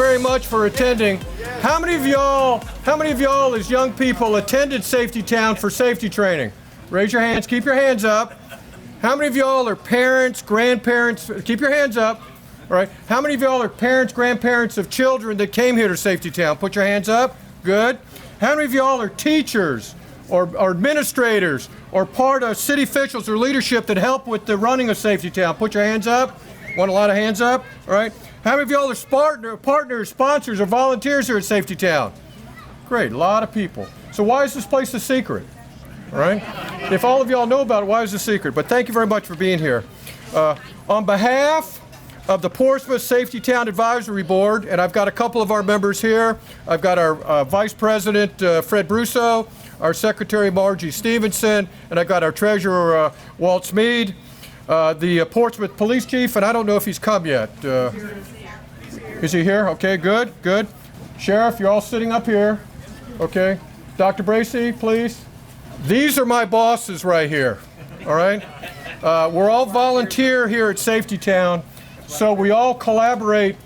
very much for attending. How many of y'all as young people attended Safety Town for safety training? Raise your hands, keep your hands up. How many of y'all are parents, grandparents? Keep your hands up. All right. How many of y'all are parents, grandparents of children that came here to Safety Town? Put your hands up. Good. How many of y'all are teachers or administrators or part of city officials or leadership that help with the running of Safety Town? Put your hands up. Want a lot of hands up? All right. How many of y'all are partners, sponsors, or volunteers here at Safety Town? Great. A lot of people. So why is this place a secret? All right. If all of y'all know about it, why is it a secret? But thank you very much for being here. On behalf of the Portsmouth Safety Town Advisory Board, and I've got a couple of our members here. I've got our Vice President, Fred Brusso, our Secretary, Margie Stevenson, and I've got our Treasurer, Walt Smead, the Portsmouth Police Chief, and I don't know if he's come yet. Is he here? Okay, good, good. Sheriff, you're all sitting up here. Okay. Dr. Bracey, please. These are my bosses right here, all right? We're all volunteer here at Safety Town. So we all collaborate.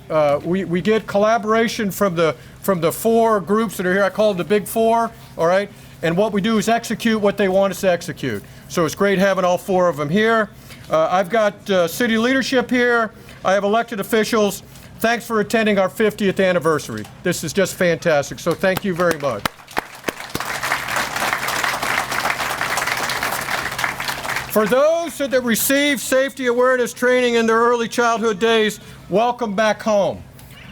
We get collaboration from the four groups that are here. I call them the Big Four, all right? And what we do is execute what they want us to execute. So it's great having all four of them here. I've got city leadership here. I have elected officials. Thanks for attending our 50th anniversary. This is just fantastic, so thank you very much. For those that receive safety awareness training in their early childhood days, welcome back home.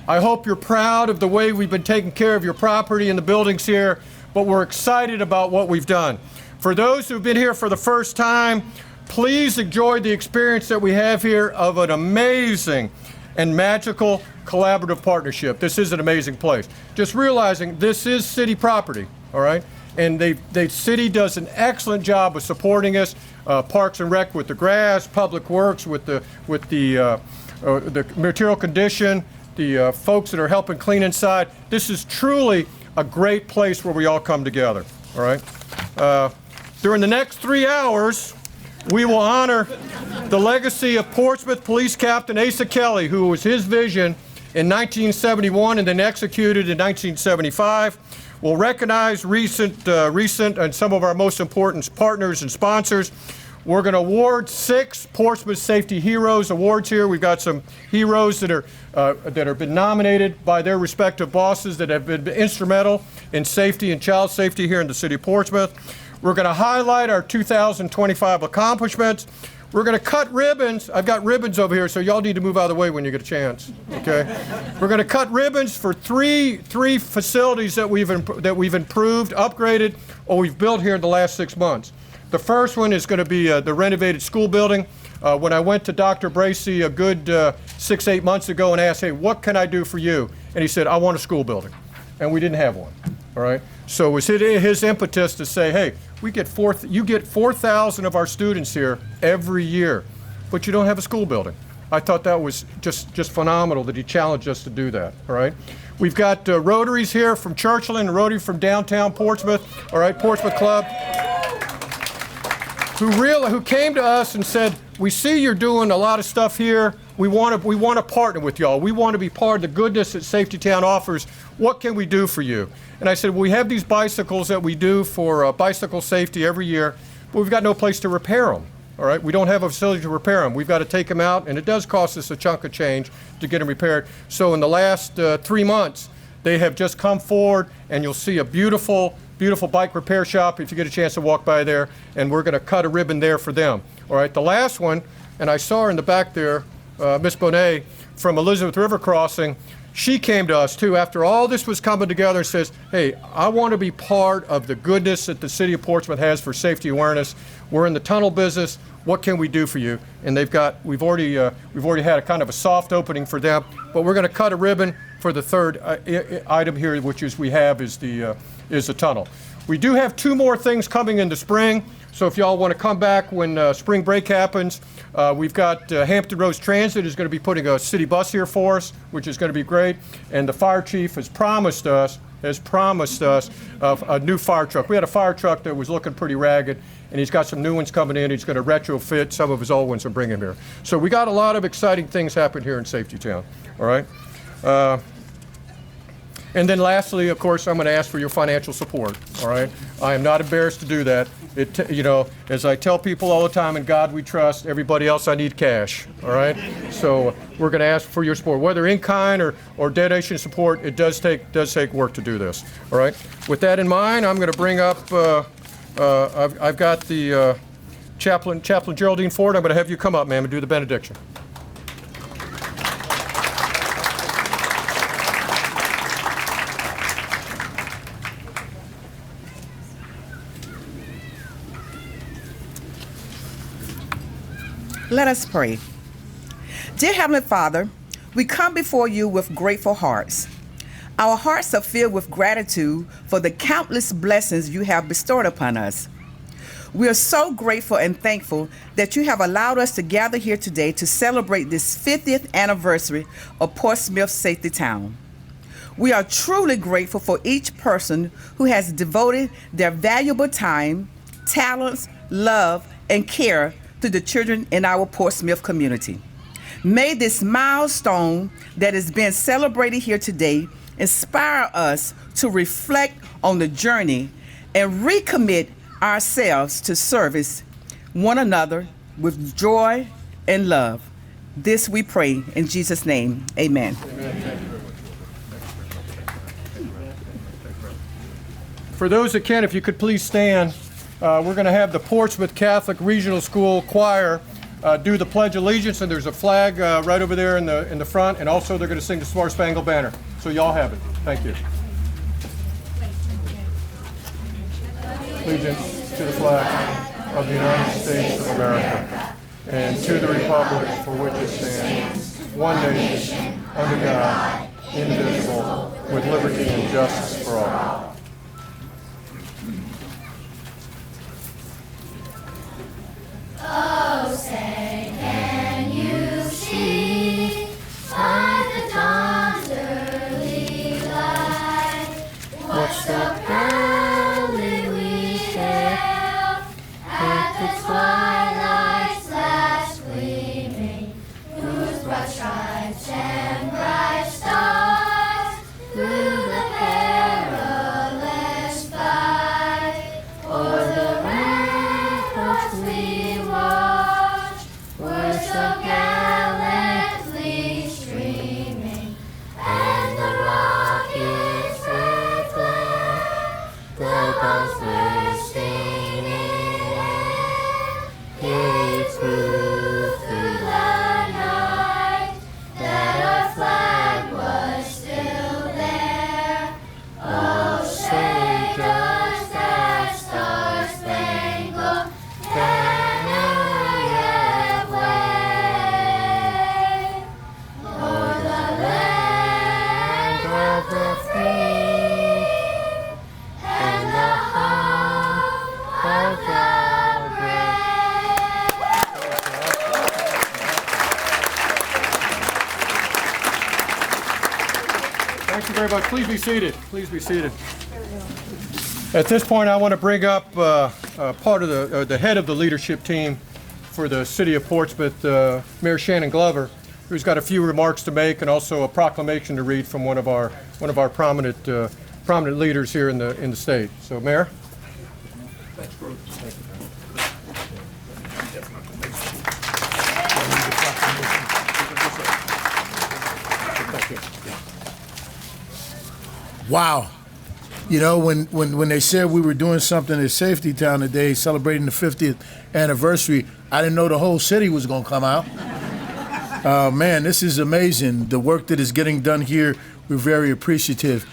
I hope you're proud of the way we've been taking care of your property and the buildings here, but we're excited about what we've done. For those who've been here for the first time, please enjoy the experience that we have here of an amazing and magical collaborative partnership. This is an amazing place. Just realizing this is city property, all right? And the city does an excellent job of supporting us. Parks and Rec with the grass, Public Works with the material condition, the folks that are helping clean inside. This is truly a great place where we all come together. All right. During the next 3 hours, we will honor the legacy of Portsmouth Police Captain Asa Kelly, who was his vision in 1971 and then executed in 1975. We'll recognize recent and some of our most important partners and sponsors. We're going to award 6 Portsmouth Safety Heroes Awards here. We've got some heroes that have been nominated by their respective bosses that have been instrumental in safety and child safety here in the city of Portsmouth. We're going to highlight our 2025 accomplishments. We're going to cut ribbons. I've got ribbons over here, so y'all need to move out of the way when you get a chance. Okay? We're going to cut ribbons for three facilities that we've improved, upgraded, or we've built here in the last 6 months. The first one is going to be the renovated school building. When I went to Dr. Bracey a good 6-8 months ago and asked, hey, what can I do for you? And he said, I want a school building. And we didn't have one. All right? So it was his impetus to say, hey, you get 4,000 of our students here every year, but you don't have a school building. I thought that was just phenomenal that he challenged us to do that. All right, we've got Rotaries here from Churchland, and Rotary from downtown Portsmouth. All right, Portsmouth Club, who came to us and said, we see you're doing a lot of stuff here. We want to partner with y'all. We want to be part of the goodness that Safety Town offers. What can we do for you? And I said, well, we have these bicycles that we do for bicycle safety every year, but we've got no place to repair them. All right, we don't have a facility to repair them. We've got to take them out, and it does cost us a chunk of change to get them repaired. So in the last 3 months, they have just come forward, and you'll see a beautiful, beautiful bike repair shop if you get a chance to walk by there, and we're going to cut a ribbon there for them. All right, the last one, and I saw her in the back there, Miss Bonet from Elizabeth River Crossing. She came to us too after all this was coming together and says, hey, I want to be part of the goodness that the city of Portsmouth has for safety awareness. We're in the tunnel business. What can we do for you? And we've already had a kind of a soft opening for them, but we're going to cut a ribbon for the third item here, which is the tunnel. We do have 2 more things coming in the spring. So if y'all want to come back when spring break happens, we've got Hampton Roads Transit is going to be putting a city bus here for us, which is going to be great. And the fire chief has promised us a new fire truck. We had a fire truck that was looking pretty ragged, and he's got some new ones coming in. He's going to retrofit some of his old ones and bring them here. So we got a lot of exciting things happening here in Safety Town. All right. And then lastly, of course, I'm going to ask for your financial support, all right? I am not embarrassed to do that. As I tell people all the time, in God we trust, everybody else I need cash, all right? So we're going to ask for your support, whether in kind or donation support. It does take work to do this, all right? With that in mind, I'm going to bring up, I've got the Chaplain Geraldine Ford. I'm going to have you come up, ma'am, and do the benediction. Let us pray. Dear Heavenly Father, we come before you with grateful hearts. Our hearts are filled with gratitude for the countless blessings you have bestowed upon us. We are so grateful and thankful that you have allowed us to gather here today to celebrate this 50th anniversary of Portsmouth Safety Town. We are truly grateful for each person who has devoted their valuable time, talents, love, and care to the children in our Portsmouth community. May this milestone that is being celebrated here today inspire us to reflect on the journey and recommit ourselves to service one another with joy and love. This we pray in Jesus' name, amen. For those that can, if you could please stand. We're going to have the Portsmouth Catholic Regional School Choir do the Pledge of Allegiance, and there's a flag right over there in the front, and also they're going to sing the Star Spangled Banner. So y'all have it. Thank you. Allegiance to the flag of the United States of America and to the republic for which it stands, one nation, under God, indivisible, with liberty and justice for all. Oh, say, can you see by the dawn's early light what's the pearly we hailed at the twilight's last gleaming, whose broad stripes and bright stars through the perilous fight o'er the ramparts we watched were so gallantly streaming, and the rockets red flare, the bells were singing, gave proof through the night that our flag was still there. Oh, say does that star-spangled banner yet wave o'er the land of the free and the home of the brave? Thank you very much. Please be seated. Please be seated. At this point, I want to bring up part of the head of the leadership team for the city of Portsmouth, Mayor Shannon Glover, who's got a few remarks to make and also a proclamation to read from one of our prominent leaders here in the state. So, Mayor. Wow. You know, when they said we were doing something at Safety Town today, celebrating the 50th anniversary, I didn't know the whole city was going to come out. Man, this is amazing. The work that is getting done here, we're very appreciative.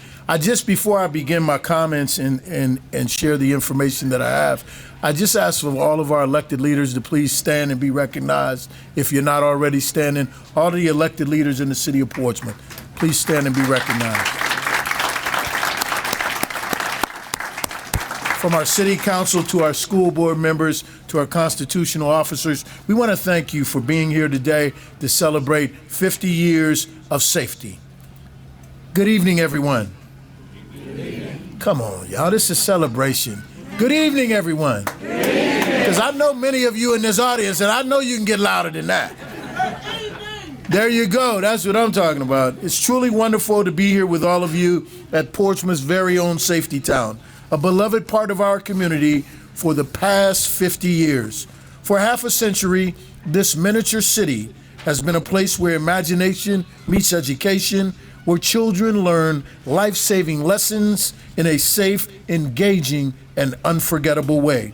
Before I begin my comments and share the information that I have, I just ask for all of our elected leaders to please stand and be recognized. If you're not already standing, all the elected leaders in the city of Portsmouth, please stand and be recognized. From our city council to our school board members to our constitutional officers, we want to thank you for being here today to celebrate 50 years of safety. Good evening, everyone. Good evening. Come on, y'all, this is a celebration. Good evening, everyone. Because I know many of you in this audience, and I know you can get louder than that. There you go. That's what I'm talking about. It's truly wonderful to be here with all of you at Portsmouth's very own Safety Town, a beloved part of our community for the past 50 years. For half a century, this miniature city has been a place where imagination meets education, where children learn life-saving lessons in a safe, engaging, and unforgettable way.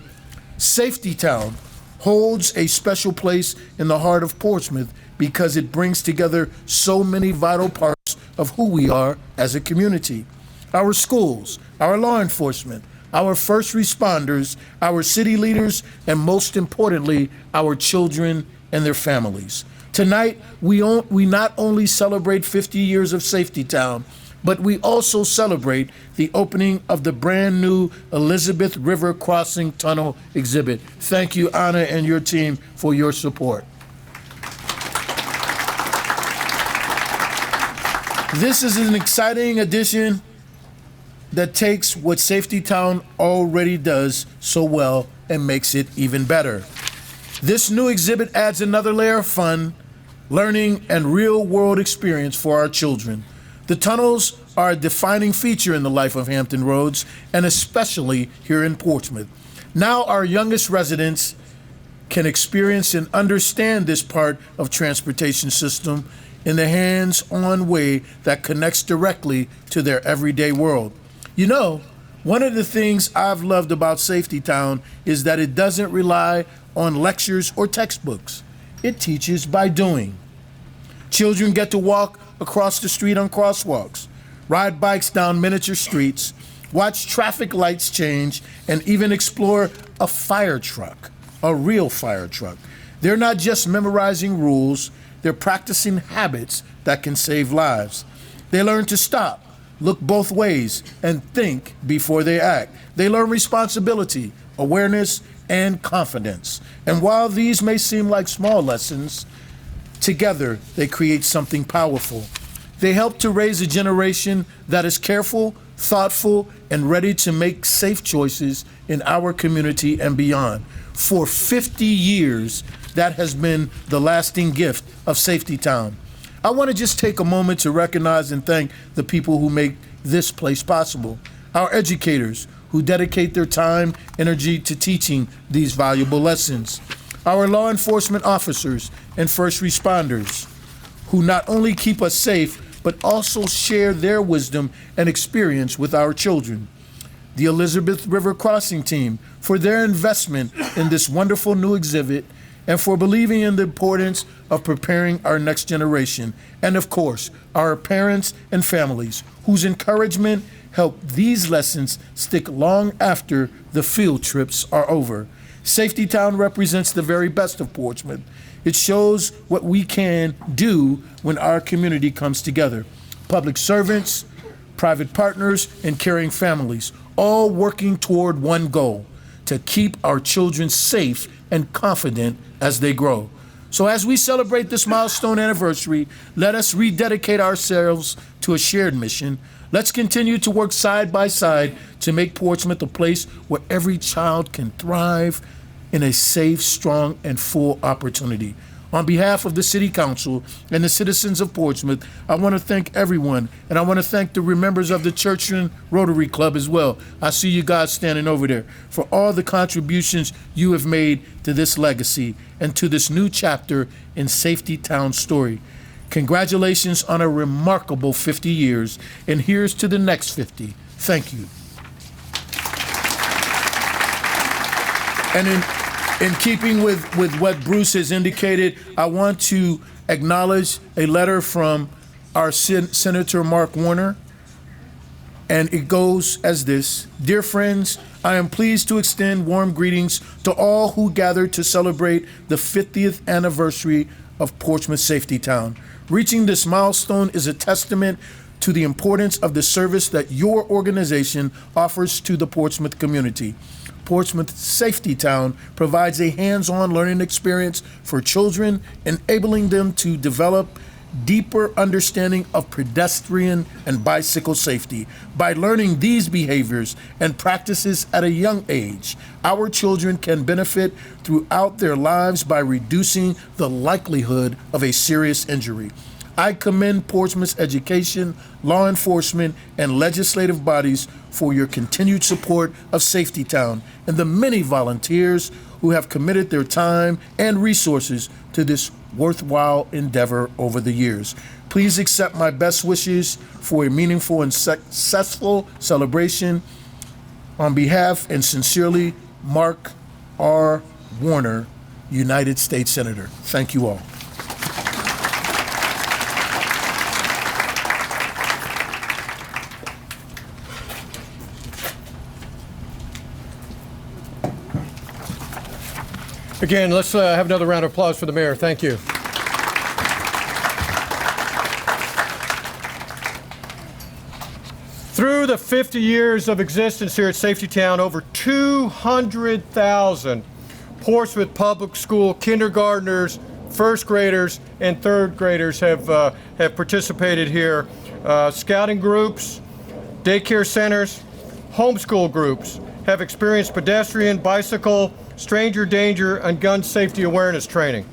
Safety Town holds a special place in the heart of Portsmouth because it brings together so many vital parts of who we are as a community. Our schools, our law enforcement, our first responders, our city leaders, and most importantly, our children and their families. Tonight, we not only celebrate 50 years of Safety Town, but we also celebrate the opening of the brand new Elizabeth River Crossing Tunnel exhibit. Thank you, Anna and your team, for your support. This is an exciting addition that takes what Safety Town already does so well and makes it even better. This new exhibit adds another layer of fun, learning, and real-world experience for our children. The tunnels are a defining feature in the life of Hampton Roads, and especially here in Portsmouth. Now our youngest residents can experience and understand this part of transportation system in the hands-on way that connects directly to their everyday world. You know, one of the things I've loved about Safety Town is that it doesn't rely on lectures or textbooks. It teaches by doing. Children get to walk across the street on crosswalks, ride bikes down miniature streets, watch traffic lights change, and even explore a fire truck, a real fire truck. They're not just memorizing rules, they're practicing habits that can save lives. They learn to stop, look both ways, and think before they act. They learn responsibility, awareness, and confidence. And while these may seem like small lessons, together they create something powerful. They help to raise a generation that is careful, thoughtful, and ready to make safe choices in our community and beyond. For 50 years, that has been the lasting gift of Safety Town. I want to just take a moment to recognize and thank the people who make this place possible. Our educators who dedicate their time, energy to teaching these valuable lessons. Our law enforcement officers and first responders who not only keep us safe, but also share their wisdom and experience with our children. The Elizabeth River Crossing team for their investment in this wonderful new exhibit and for believing in the importance of preparing our next generation. And of course, our parents and families whose encouragement help these lessons stick long after the field trips are over. Safety Town represents the very best of Portsmouth. It shows what we can do when our community comes together. Public servants, private partners, and caring families, all working toward one goal, to keep our children safe and confident as they grow. So as we celebrate this milestone anniversary, let us rededicate ourselves to a shared mission. Let's continue to work side by side to make Portsmouth a place where every child can thrive in a safe, strong, and full opportunity. On behalf of the City Council and the citizens of Portsmouth, I want to thank everyone, and I want to thank the members of the Church and Rotary Club as well. I see you guys standing over there, for all the contributions you have made to this legacy and to this new chapter in Safety Town's story. Congratulations on a remarkable 50 years, and here's to the next 50. Thank you. And in keeping with what Bruce has indicated, I want to acknowledge a letter from our Senator Mark Warner, and it goes as this. Dear friends, I am pleased to extend warm greetings to all who gathered to celebrate the 50th anniversary of Portsmouth Safety Town. Reaching this milestone is a testament to the importance of the service that your organization offers to the Portsmouth community. Portsmouth Safety Town provides a hands-on learning experience for children, enabling them to develop deeper understanding of pedestrian and bicycle safety. By learning these behaviors and practices at a young age, our children can benefit throughout their lives by reducing the likelihood of a serious injury. I commend Portsmouth's education, law enforcement, and legislative bodies for your continued support of Safety Town and the many volunteers who have committed their time and resources to this worthwhile endeavor over the years. Please accept my best wishes for a meaningful and successful celebration. On behalf and sincerely, Mark R. Warner, United States Senator. Thank you all. Again, let's have another round of applause for the mayor. Thank you. Through the 50 years of existence here at Safety Town, over 200,000 Portsmouth Public School kindergartners, first graders, and third graders have participated here. Scouting groups, daycare centers, homeschool groups have experienced pedestrian, bicycle, stranger danger, and gun safety awareness training.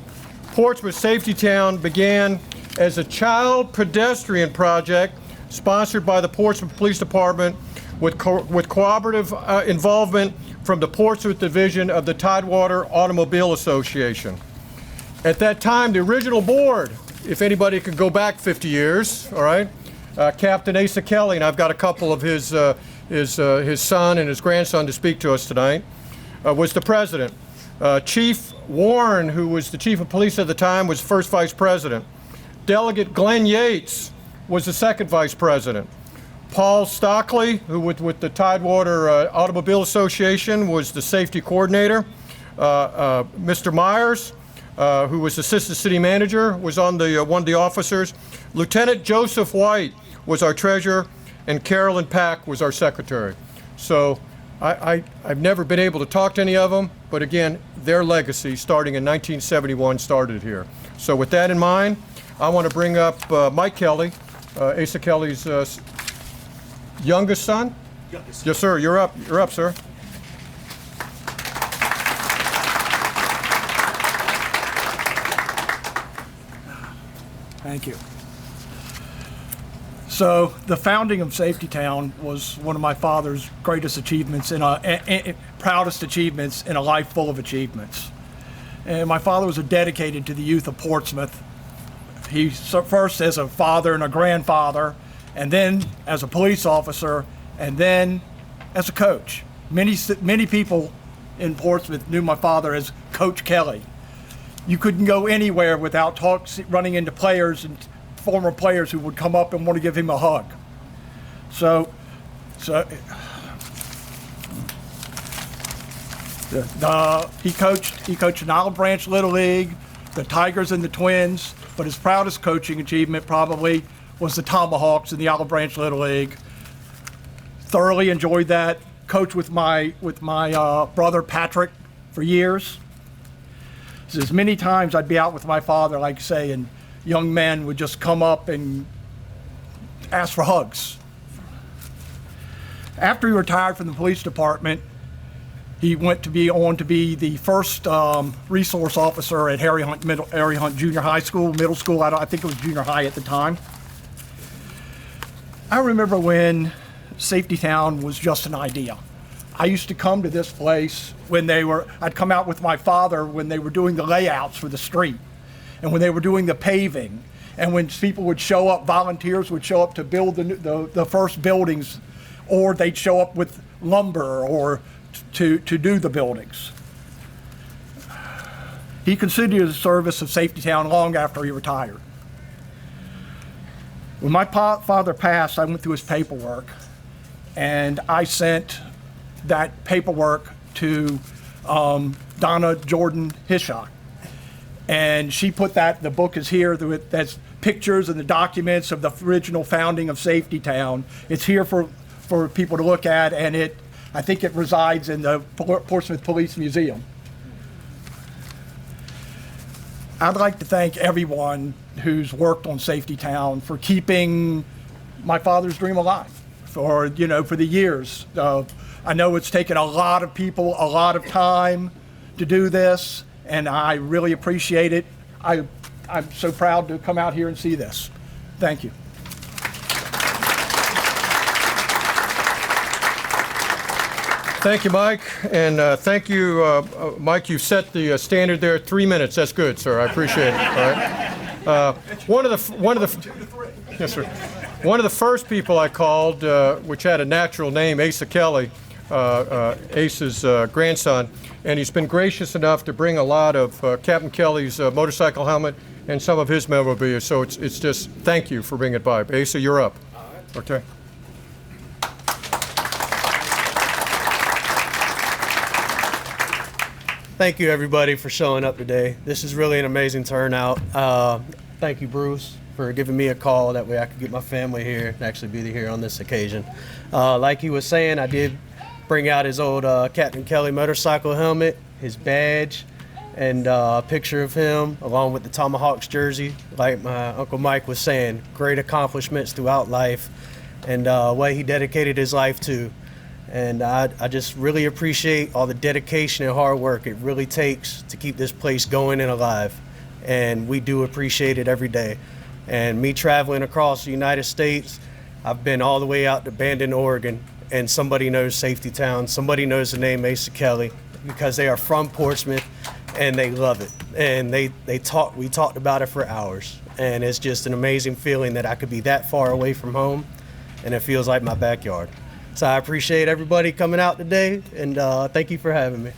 Portsmouth Safety Town began as a child pedestrian project sponsored by the Portsmouth Police Department with cooperative involvement from the Portsmouth Division of the Tidewater Automobile Association. At that time, the original board, if anybody could go back 50 years, all right, Captain Asa Kelly, and I've got a couple of his son and his grandson to speak to us tonight, was the president. Chief Warren, who was the chief of police at the time, was first vice president. Delegate Glenn Yates was the second vice president. Paul Stockley, who with the Tidewater Automobile Association, was the safety coordinator. Mr. Myers, who was assistant city manager, was on the one of the officers. Lieutenant Joseph White was our treasurer, and Carolyn Pack was our secretary. So I've never been able to talk to any of them, but again, their legacy starting in 1971 started here. So with that in mind, I want to bring up Mike Kelly, Asa Kelly's youngest son. Yes, sir. You're up. You're up, sir. Thank you. So the founding of Safety Town was one of my father's greatest achievements and proudest achievements in a life full of achievements. And my father was dedicated to the youth of Portsmouth. He first as a father and a grandfather, and then as a police officer, and then as a coach. Many people in Portsmouth knew my father as Coach Kelly. You couldn't go anywhere without running into players and former players who would come up and want to give him a hug. He coached an Olive Branch Little League, the Tigers and the Twins, but his proudest coaching achievement probably was the Tomahawks in the Olive Branch Little League. Thoroughly enjoyed that. Coached with my brother Patrick for years. So as many times I'd be out with my father, like I say, and young men would just come up and ask for hugs. After he retired from the police department, he went to be the first resource officer at Harry Hunt Junior High School, middle school. I think it was junior high at the time. I remember when Safety Town was just an idea. I used to come to this place I'd come out with my father when they were doing the layouts for the street, and when they were doing the paving, and when people would show up, volunteers would show up to build the first buildings, or they'd show up with lumber or to do the buildings. He continued the service of Safety Town long after he retired. When my father passed, I went through his paperwork, and I sent that paperwork to Donna Jordan Hishock. And she put the book is here, that's pictures and the documents of the original founding of Safety Town. It's here for people to look at, and I think it resides in the Portsmouth Police Museum. I'd like to thank everyone who's worked on Safety Town for keeping my father's dream alive for the years. I know it's taken a lot of people a lot of time to do this, and I really appreciate it. I'm so proud to come out here and see this. Thank you. Thank you, Mike, and thank you, Mike. You set the standard there at 3 minutes. That's good, sir. I appreciate it. All right. One of the yes, sir. One of the first people I called, which had a natural name, Asa Kelly, Ace's grandson, and he's been gracious enough to bring a lot of Captain Kelly's motorcycle helmet and some of his memorabilia. So it's just thank you for bringing it by. Asa, you're up. Okay. Thank you, everybody, for showing up today. This is really an amazing turnout. Thank you, Bruce, for giving me a call. That way I could get my family here and actually be here on this occasion. Like he was saying, I did bring out his old Captain Kelly motorcycle helmet, his badge, and a picture of him along with the Tomahawks jersey. Like my Uncle Mike was saying, great accomplishments throughout life and what he dedicated his life to. And I just really appreciate all the dedication and hard work it really takes to keep this place going and alive. And we do appreciate it every day. And me traveling across the United States, I've been all the way out to Bandon, Oregon, and somebody knows Safety Town, somebody knows the name Asa Kelly, because they are from Portsmouth and they love it. And we talked about it for hours. And it's just an amazing feeling that I could be that far away from home and it feels like my backyard. So I appreciate everybody coming out today, and thank you for having me.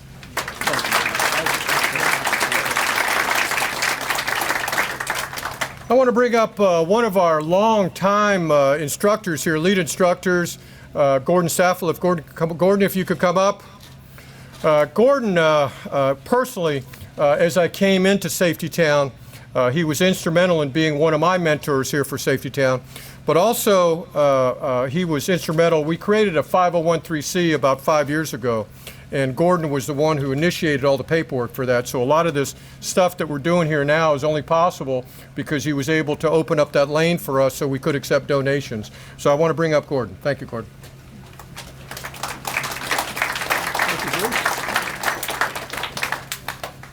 I want to bring up one of our long-time instructors here, lead instructors, Gordon Staffel. Gordon, if you could come up. Gordon, personally, as I came into Safety Town, he was instrumental in being one of my mentors here for Safety Town. But also, he was instrumental. We created a 501(c) about 5 years ago, and Gordon was the one who initiated all the paperwork for that. So a lot of this stuff that we're doing here now is only possible because he was able to open up that lane for us so we could accept donations. So I want to bring up Gordon. Thank you, Gordon.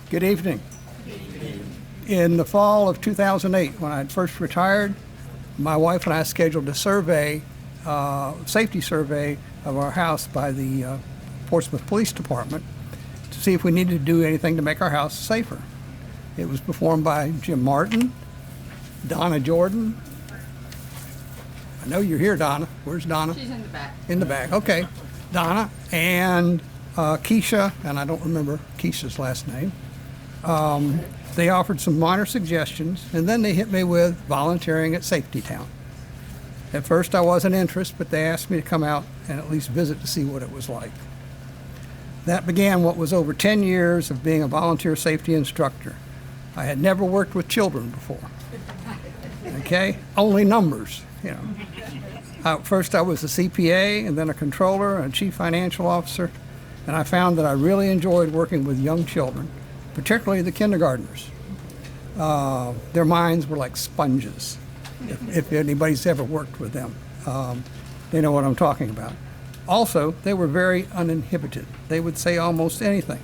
Good evening. In the fall of 2008, when I had first retired, my wife and I scheduled a survey, safety survey of our house by the Portsmouth Police Department to see if we needed to do anything to make our house safer. It was performed by Jim Martin, Donna Jordan. I know you're here, Donna. Where's Donna? She's in the back. In the back, okay. Donna and Keisha, and I don't remember Keisha's last name. They offered some minor suggestions, and then they hit me with volunteering at Safety Town. At first I wasn't interested, but they asked me to come out and at least visit to see what it was like. That began what was over 10 years of being a volunteer safety instructor. I had never worked with children before. Okay? Only numbers, you know. First I was a CPA, and then a controller and a chief financial officer, and I found that I really enjoyed working with young children, particularly the kindergartners. Their minds were like sponges. If anybody's ever worked with them, they know what I'm talking about. Also, they were very uninhibited. They would say almost anything.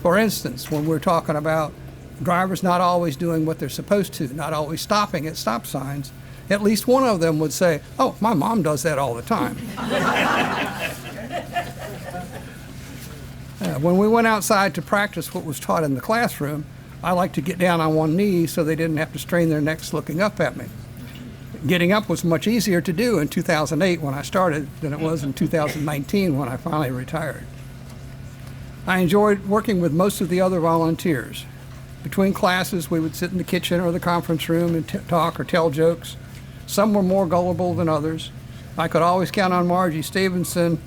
For instance, when we're talking about drivers not always doing what they're supposed to, not always stopping at stop signs, at least one of them would say, "Oh, my mom does that all the time." When we went outside to practice what was taught in the classroom, I liked to get down on one knee so they didn't have to strain their necks looking up at me. Getting up was much easier to do in 2008 when I started than it was in 2019 when I finally retired. I enjoyed working with most of the other volunteers. Between classes, we would sit in the kitchen or the conference room and talk or tell jokes. Some were more gullible than others. I could always count on Margie Stevenson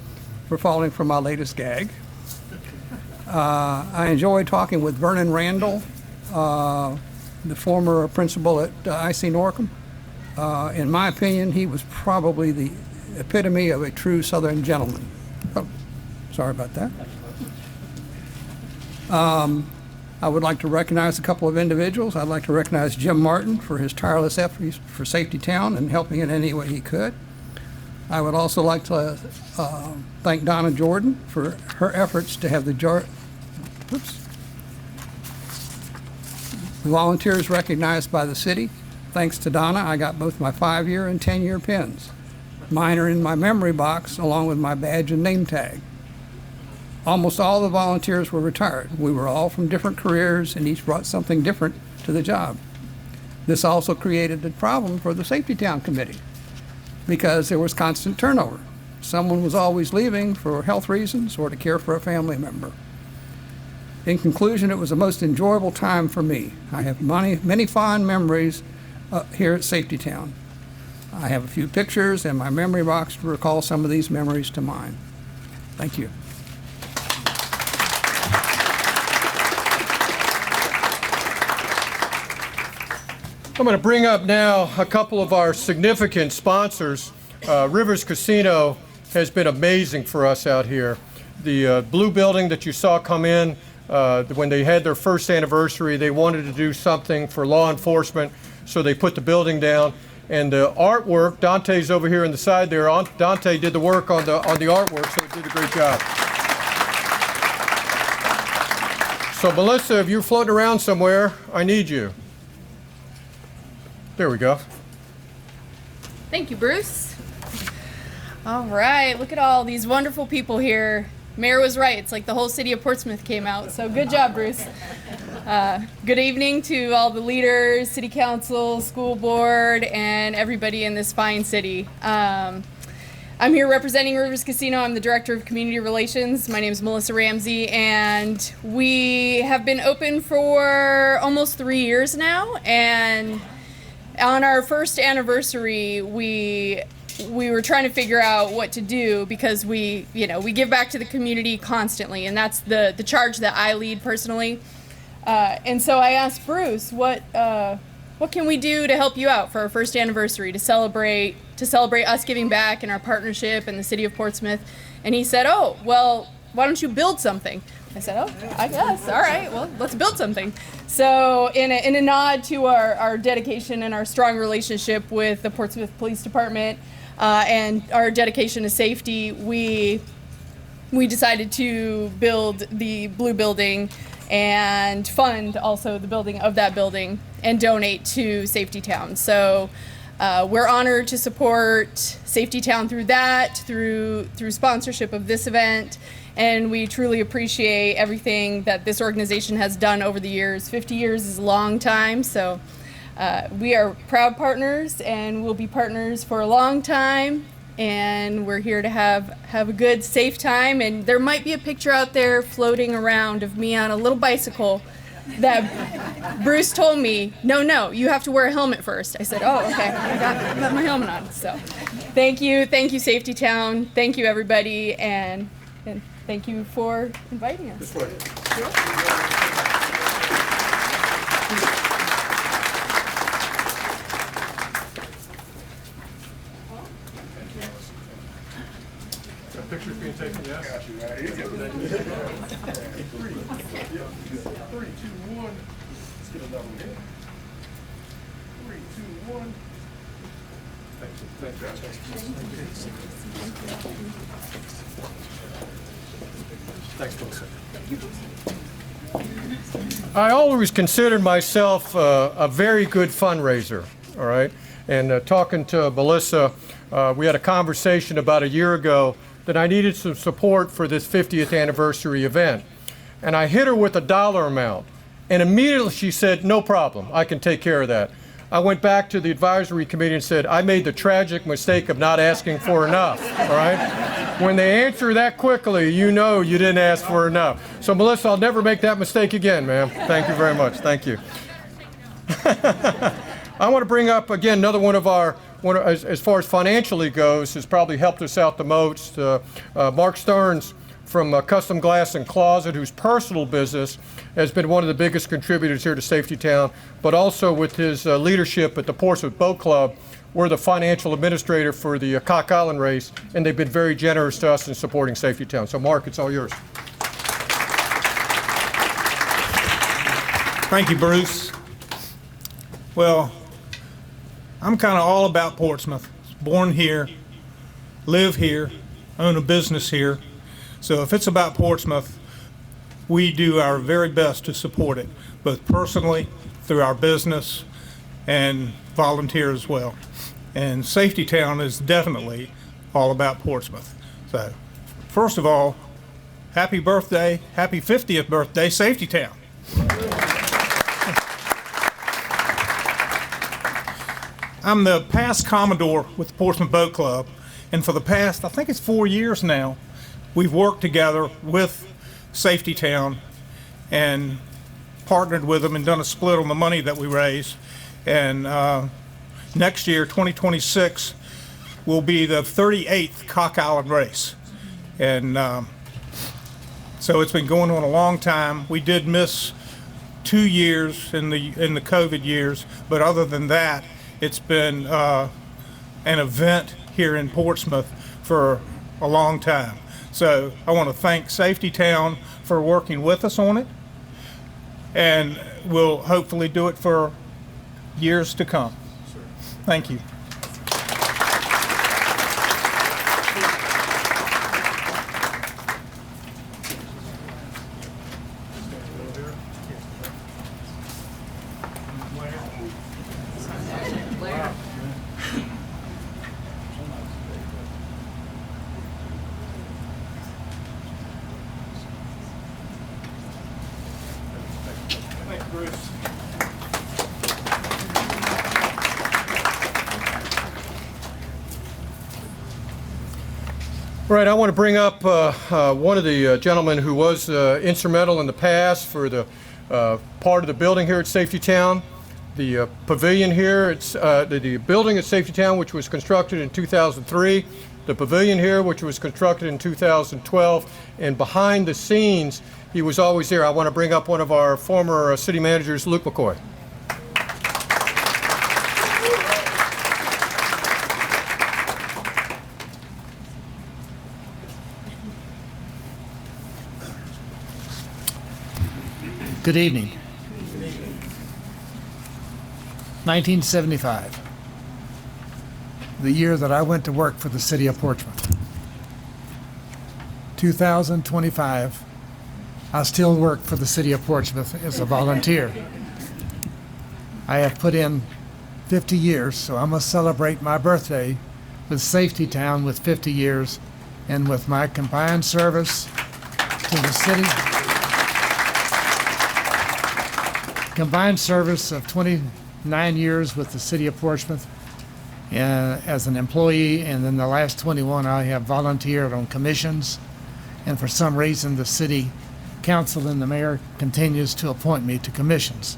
for falling for my latest gag. I enjoyed talking with Vernon Randall, the former principal at IC Norcom. In my opinion, he was probably the epitome of a true Southern gentleman. Oh, sorry about that. I would like to recognize a couple of individuals. I'd like to recognize Jim Martin for his tireless efforts for Safety Town and helping in any way he could. I would also like to thank Donna Jordan for her efforts to have the volunteers recognized by the city. Thanks to Donna, I got both my 5-year and 10-year pins. Mine are in my memory box along with my badge and name tag. Almost all the volunteers were retired. We were all from different careers and each brought something different to the job. This also created a problem for the Safety Town Committee because there was constant turnover. Someone was always leaving for health reasons or to care for a family member. In conclusion, it was the most enjoyable time for me. I have many fond memories here at Safety Town. I have a few pictures in my memory box to recall some of these memories to mind. Thank you. I'm going to bring up now a couple of our significant sponsors. Rivers Casino has been amazing for us out here. The blue building that you saw come in, when they had their first anniversary, they wanted to do something for law enforcement, so they put the building down. And the artwork, Dante's over here on the side there. Dante did the work on the artwork, so he did a great job. So Melissa, if you're floating around somewhere, I need you. There we go. Thank you, Bruce. All right, look at all these wonderful people here. Mayor was right. It's like the whole city of Portsmouth came out. So good job, Bruce. Good evening to all the leaders, city council, school board, and everybody in this fine city. I'm here representing Rivers Casino. I'm the director of community relations. My name is Melissa Ramsey, and we have been open for almost 3 years now. And on our first anniversary, we were trying to figure out what to do because we give back to the community constantly, and that's the charge that I lead personally. And so I asked Bruce, what can we do to help you out for our first anniversary to celebrate us giving back and our partnership and the city of Portsmouth? And he said, "Oh, well, why don't you build something?" I said, "Oh, I guess. All right, well, let's build something." So in a nod to our dedication and our strong relationship with the Portsmouth Police Department and our dedication to safety, we decided to build the blue building and fund also the building of that building and donate to Safety Town. So we're honored to support Safety Town through that, through sponsorship of this event. And we truly appreciate everything that this organization has done over the years. 50 years is a long time, so we are proud partners and we'll be partners for a long time. And we're here to have a good, safe time. And there might be a picture out there floating around of me on a little bicycle that Bruce told me, no, you have to wear a helmet first. I said, oh, okay, I got my helmet on. So thank you, Safety Town. Thank you, everybody. And thank you for inviting us. Pictures being taken, yes? Got you right here. 3, 2, 1. Let's get another one here. 3, 2, 1. Thanks, Melissa. I always considered myself a very good fundraiser, all right? And talking to Melissa, we had a conversation about a year ago that I needed some support for this 50th anniversary event. And I hit her with a dollar amount. And immediately she said, no problem, I can take care of that. I went back to the advisory committee and said, I made the tragic mistake of not asking for enough, all right? When they answer that quickly, you know you didn't ask for enough. So Melissa, I'll never make that mistake again, ma'am. Thank you very much, thank you. I want to bring up again another one of our, as far as financially goes, has probably helped us out the most. Mark Stearns from Custom Glass and Closet, whose personal business has been one of the biggest contributors here to Safety Town, but also with his leadership at the Portsmouth Boat Club. We're the financial administrator for the Cock Island race, and they've been very generous to us in supporting Safety Town. So Mark, it's all yours. Thank you, Bruce. Well, I'm kind of all about Portsmouth. Born here, live here, own a business here. So if it's about Portsmouth, we do our very best to support it, both personally, through our business, and volunteer as well. And Safety Town is definitely all about Portsmouth. So, first of all, happy birthday, happy 50th birthday, Safety Town. I'm the past Commodore with the Portsmouth Boat Club, and for the past, I think it's 4 years now, we've worked together with Safety Town and partnered with them and done a split on the money that we raise. And next year, 2026, will be the 38th Cock Island race. And so it's been going on a long time. We did miss 2 years in the COVID years, but other than that, it's been an event here in Portsmouth for a long time. So I want to thank Safety Town for working with us on it, and we'll hopefully do it for years to come. Thank you. Right, I want to bring up one of the gentlemen who was instrumental in the past for the part of the building here at Safety Town. The pavilion here, it's the building at Safety Town, which was constructed in 2003. The pavilion here, which was constructed in 2012. And behind the scenes, he was always there. I want to bring up one of our former city managers, Luke McCoy. Good evening. 1975, the year that I went to work for the city of Portsmouth. 2025, I still work for the city of Portsmouth as a volunteer. I have put in 50 years, so I must celebrate my birthday with Safety Town with 50 years and with my combined service to the city. Combined service of 29 years with the city of Portsmouth as an employee, and then the last 21 I have volunteered on commissions, and for some reason the city council and the mayor continues to appoint me to commissions.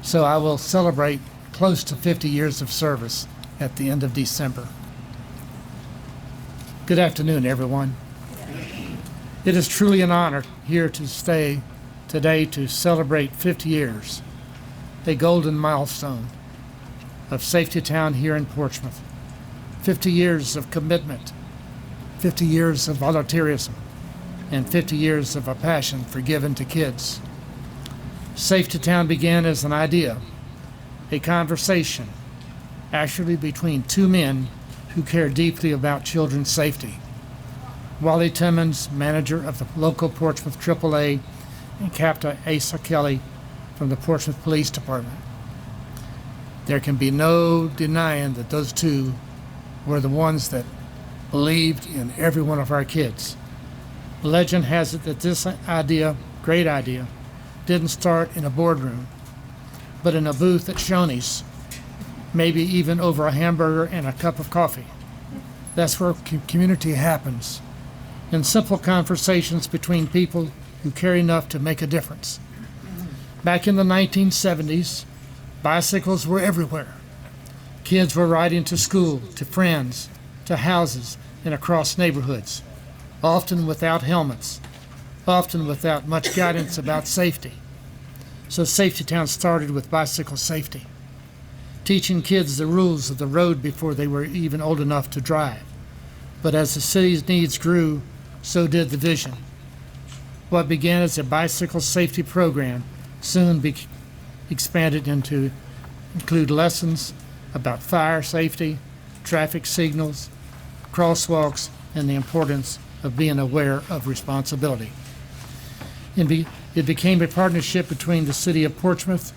So I will celebrate close to 50 years of service at the end of December. Good afternoon, everyone. It is truly an honor here to stay today to celebrate 50 years, a golden milestone of Safety Town here in Portsmouth. 50 years of commitment, 50 years of volunteerism, and 50 years of a passion for giving to kids. Safety Town began as an idea, a conversation, actually between two men who care deeply about children's safety. Wally Timmons, manager of the local Portsmouth AAA, and Captain Asa Kelly from the Portsmouth Police Department. There can be no denying that those two were the ones that believed in every one of our kids. Legend has it that this idea, great idea, didn't start in a boardroom, but in a booth at Shoney's, maybe even over a hamburger and a cup of coffee. That's where community happens, in simple conversations between people who care enough to make a difference. Back in the 1970s, bicycles were everywhere. Kids were riding to school, to friends, to houses, and across neighborhoods, often without helmets, often without much guidance about safety. So Safety Town started with bicycle safety, teaching kids the rules of the road before they were even old enough to drive. But as the city's needs grew, so did the vision. What began as a bicycle safety program soon expanded into include lessons about fire safety, traffic signals, crosswalks, and the importance of being aware of responsibility. It became a partnership between the City of Portsmouth,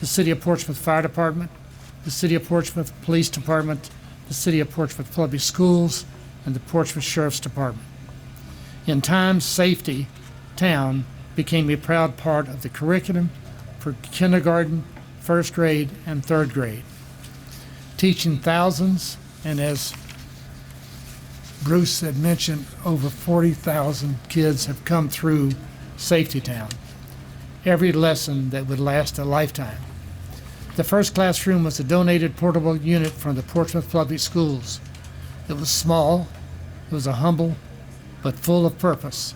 the City of Portsmouth Fire Department, the City of Portsmouth Police Department, the City of Portsmouth Public Schools, and the Portsmouth Sheriff's Department. In time, Safety Town became a proud part of the curriculum for kindergarten, first grade, and third grade, teaching thousands, and as Bruce had mentioned, over 40,000 kids have come through Safety Town. Every lesson that would last a lifetime. The first classroom was a donated portable unit from the Portsmouth Public Schools. It was small, it was a humble, but full of purpose.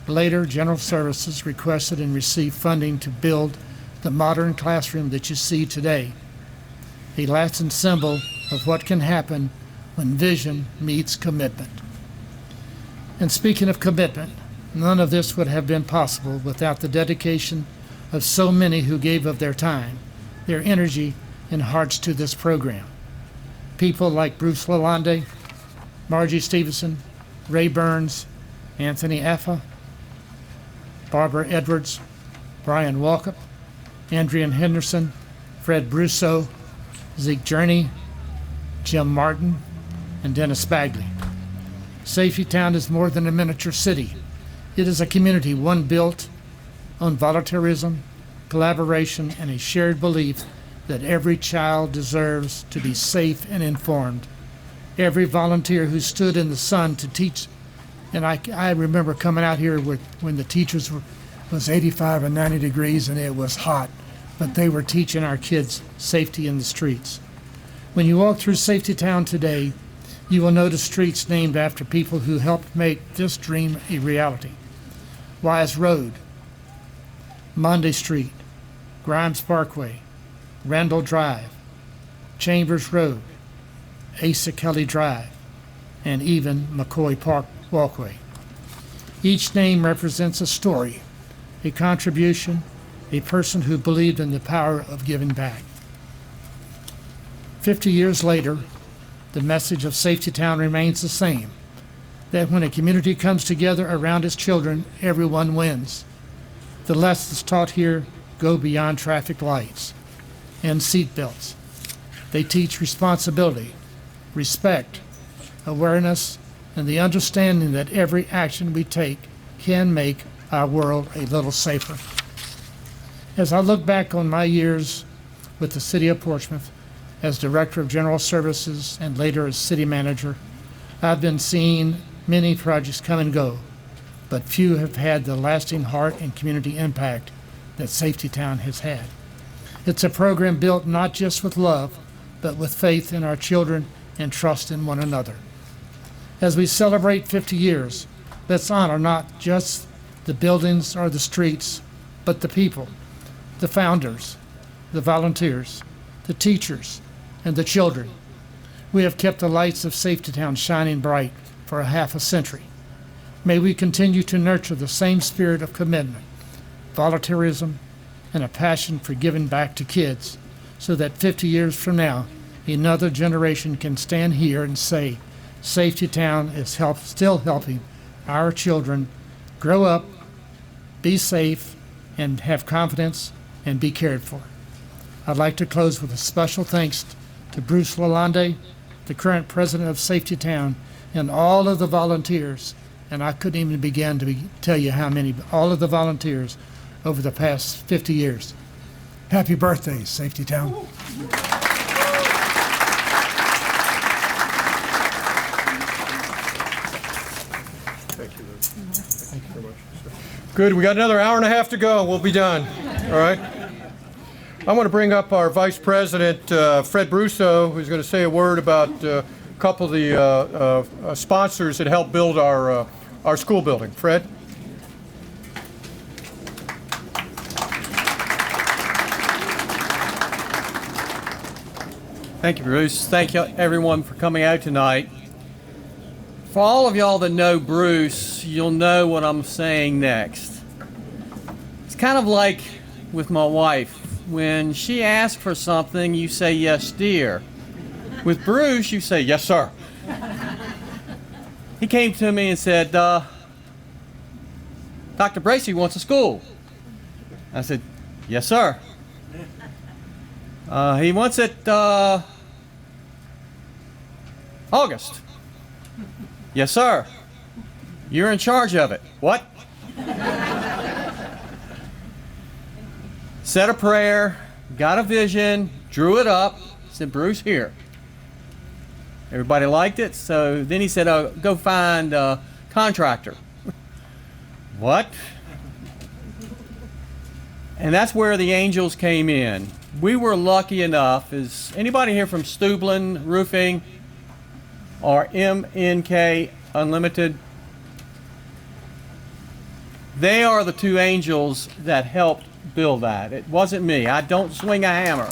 Later, General Services requested and received funding to build the modern classroom that you see today, a lasting symbol of what can happen when vision meets commitment. And speaking of commitment, none of this would have been possible without the dedication of so many who gave of their time, their energy, and hearts to this program. People like Bruce Lalonde, Margie Stevenson, Ray Burns, Anthony Affa, Barbara Edwards, Brian Walkup, Andrian Henderson, Fred Brousseau, Zeke Journey, Jim Martin, and Dennis Bagley. Safety Town is more than a miniature city. It is a community, one built on volunteerism, collaboration, and a shared belief that every child deserves to be safe and informed. Every volunteer who stood in the sun to teach, and I remember coming out here when the teachers was 85 and 90 degrees and it was hot, but they were teaching our kids safety in the streets. When you walk through Safety Town today, you will notice streets named after people who helped make this dream a reality. Wise Road, Monday Street, Grimes Parkway, Randall Drive, Chambers Road, Asa Kelly Drive, and even McCoy Park Walkway. Each name represents a story, a contribution, a person who believed in the power of giving back. 50 years later, the message of Safety Town remains the same, that when a community comes together around its children, everyone wins. The lessons taught here go beyond traffic lights and seat belts. They teach responsibility, respect, awareness, and the understanding that every action we take can make our world a little safer. As I look back on my years with the City of Portsmouth as Director of General Services and later as City Manager, I've been seeing many projects come and go, but few have had the lasting heart and community impact that Safety Town has had. It's a program built not just with love, but with faith in our children and trust in one another. As we celebrate 50 years, let's honor not just the buildings or the streets, but the people, the founders, the volunteers, the teachers, and the children. We have kept the lights of Safety Town shining bright for a half a century. May we continue to nurture the same spirit of commitment, volunteerism, and a passion for giving back to kids, so that 50 years from now, another generation can stand here and say, Safety Town is still helping our children grow up, be safe, and have confidence, and be cared for. I'd like to close with a special thanks to Bruce Lalonde, the current president of Safety Town, and all of the volunteers, and I couldn't even begin to tell you how many, all of the volunteers over the past 50 years. Happy birthday, Safety Town. Good. We got another hour and a half to go. We'll be done. All right. I want to bring up our Vice President, Fred Brousseau, who's going to say a word about a couple of the sponsors that helped build our school building. Fred? Thank you, Bruce. Thank you, everyone, for coming out tonight. For all of y'all that know Bruce, you'll know what I'm saying next. It's kind of like with my wife. when she asks for something, you say, yes, dear. With Bruce, you say, yes, sir. He came to me and said, Dr. Bracey wants a school. I said, yes, sir. He wants it August. Yes, sir. You're in charge of it. What? Said a prayer, got a vision, drew it up, said, Bruce, here. Everybody liked it, so then he said, oh, go find a contractor. What? And that's where the angels came in. We were lucky enough. Is anybody here from Stublin Roofing or MNK Unlimited? They are the two angels that helped build that. It wasn't me. I don't swing a hammer.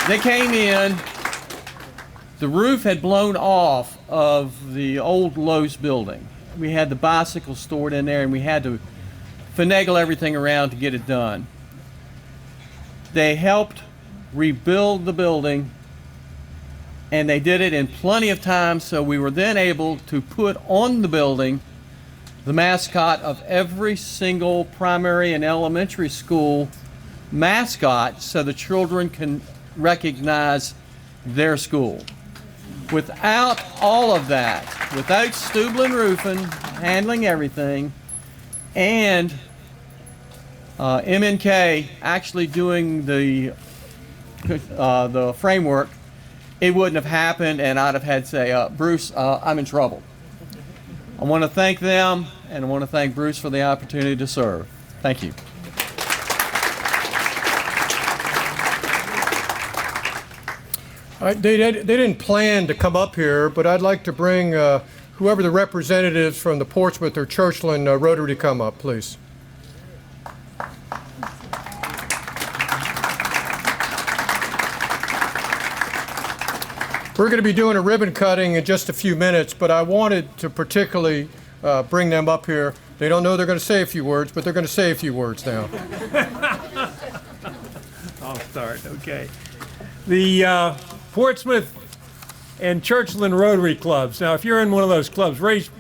They came in. The roof had blown off of the old Lowe's building. We had the bicycles stored in there, and we had to finagle everything around to get it done. They helped rebuild the building, and they did it in plenty of time, so we were then able to put on the building the mascot of every single primary and elementary school mascot, so the children can recognize their school. Without all of that, without Stublin Roofing handling everything, and MNK actually doing the framework, it wouldn't have happened, and I'd have had to say, Bruce, I'm in trouble. I want to thank them, and I want to thank Bruce for the opportunity to serve. Thank you. They didn't plan to come up here, but I'd like to bring whoever the representatives from the Portsmouth or Churchland Rotary to come up, please. We're going to be doing a ribbon cutting in just a few minutes, but I wanted to particularly bring them up here. They don't know they're going to say a few words, but they're going to say a few words now. I'll start, okay. The Portsmouth and Churchland Rotary Clubs. Now, if you're in one of those clubs, raise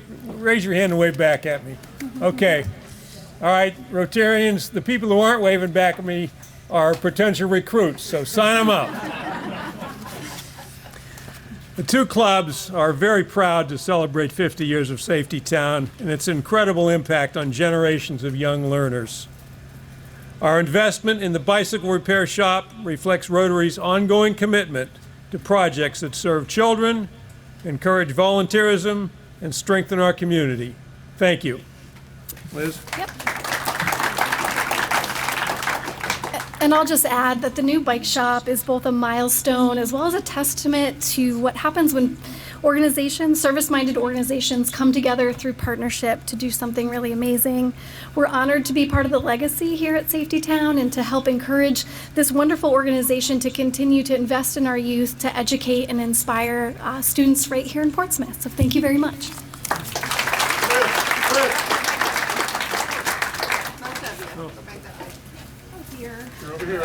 your hand and wave back at me. Okay. All right, Rotarians, the people who aren't waving back at me are potential recruits, so sign them up. The two clubs are very proud to celebrate 50 years of Safety Town and its incredible impact on generations of young learners. Our investment in the bicycle repair shop reflects Rotary's ongoing commitment to projects that serve children, encourage volunteerism, and strengthen our community. Thank you. Liz? Yep. And I'll just add that the new bike shop is both a milestone as well as a testament to what happens when organizations, service-minded organizations, come together through partnership to do something really amazing. We're honored to be part of the legacy here at Safety Town and to help encourage this wonderful organization to continue to invest in our youth, to educate and inspire students right here in Portsmouth. So thank you very much. Over here.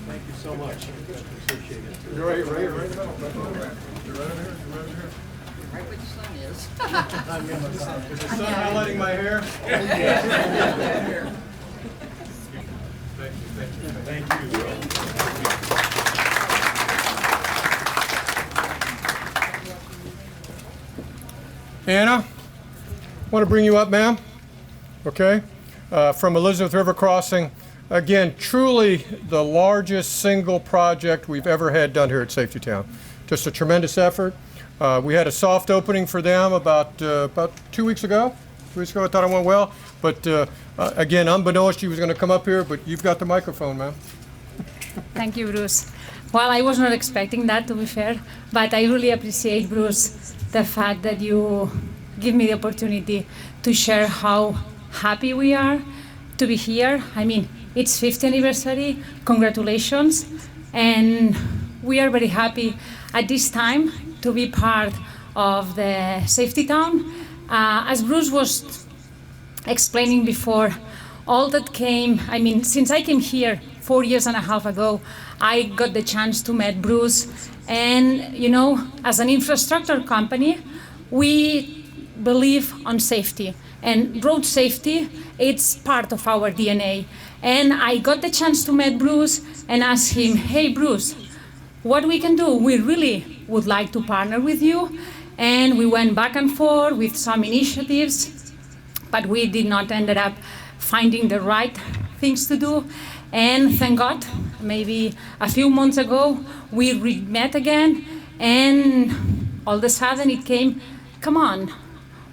Thank you so much. Appreciate it. You're right in the middle. You're right over here. Right where the sun is. Is the sun highlighting my hair? Thank you. Anna, I want to bring you up, ma'am. Okay. From Elizabeth River Crossing. Again, truly the largest single project we've ever had done here at Safety Town. Just a tremendous effort. We had a soft opening for them about 2 weeks ago. 2 weeks ago, I thought it went well. But again, unbeknownst, she was going to come up here, but you've got the microphone, ma'am. Thank you, Bruce. Well, I was not expecting that, to be fair, but I really appreciate, Bruce, the fact that you give me the opportunity to share how happy we are to be here. I mean, it's 50th anniversary. Congratulations. And we are very happy at this time to be part of the Safety Town. As Bruce was explaining before, all that came, I mean, since I came here 4 years and a half ago, I got the chance to meet Bruce. And, you know, as an infrastructure company, we believe on safety. And road safety, it's part of our DNA. And I got the chance to meet Bruce and ask him, hey, Bruce, what we can do? We really would like to partner with you. And we went back and forth with some initiatives, but we did not end up finding the right things to do. And thank God, maybe a few months ago, we met again, and all of a sudden it came, come on,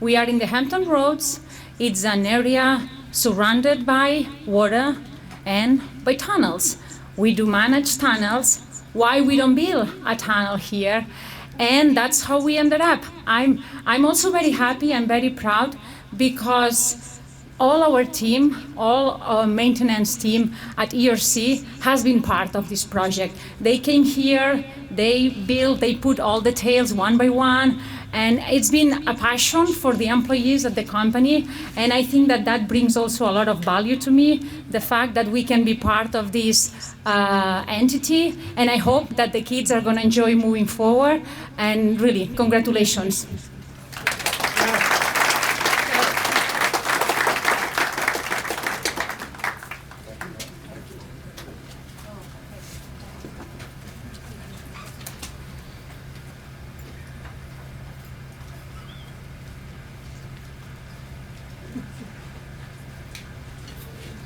we are in the Hampton Roads. It's an area surrounded by water and by tunnels. We do manage tunnels. Why we don't build a tunnel here? And that's how we ended up. I'm also very happy and very proud because all our team, all our maintenance team at ERC has been part of this project. They came here, they built, they put all the details one by one, and it's been a passion for the employees at the company, and I think that that brings also a lot of value to me, the fact that we can be part of this entity, and I hope that the kids are going to enjoy moving forward, and really, congratulations.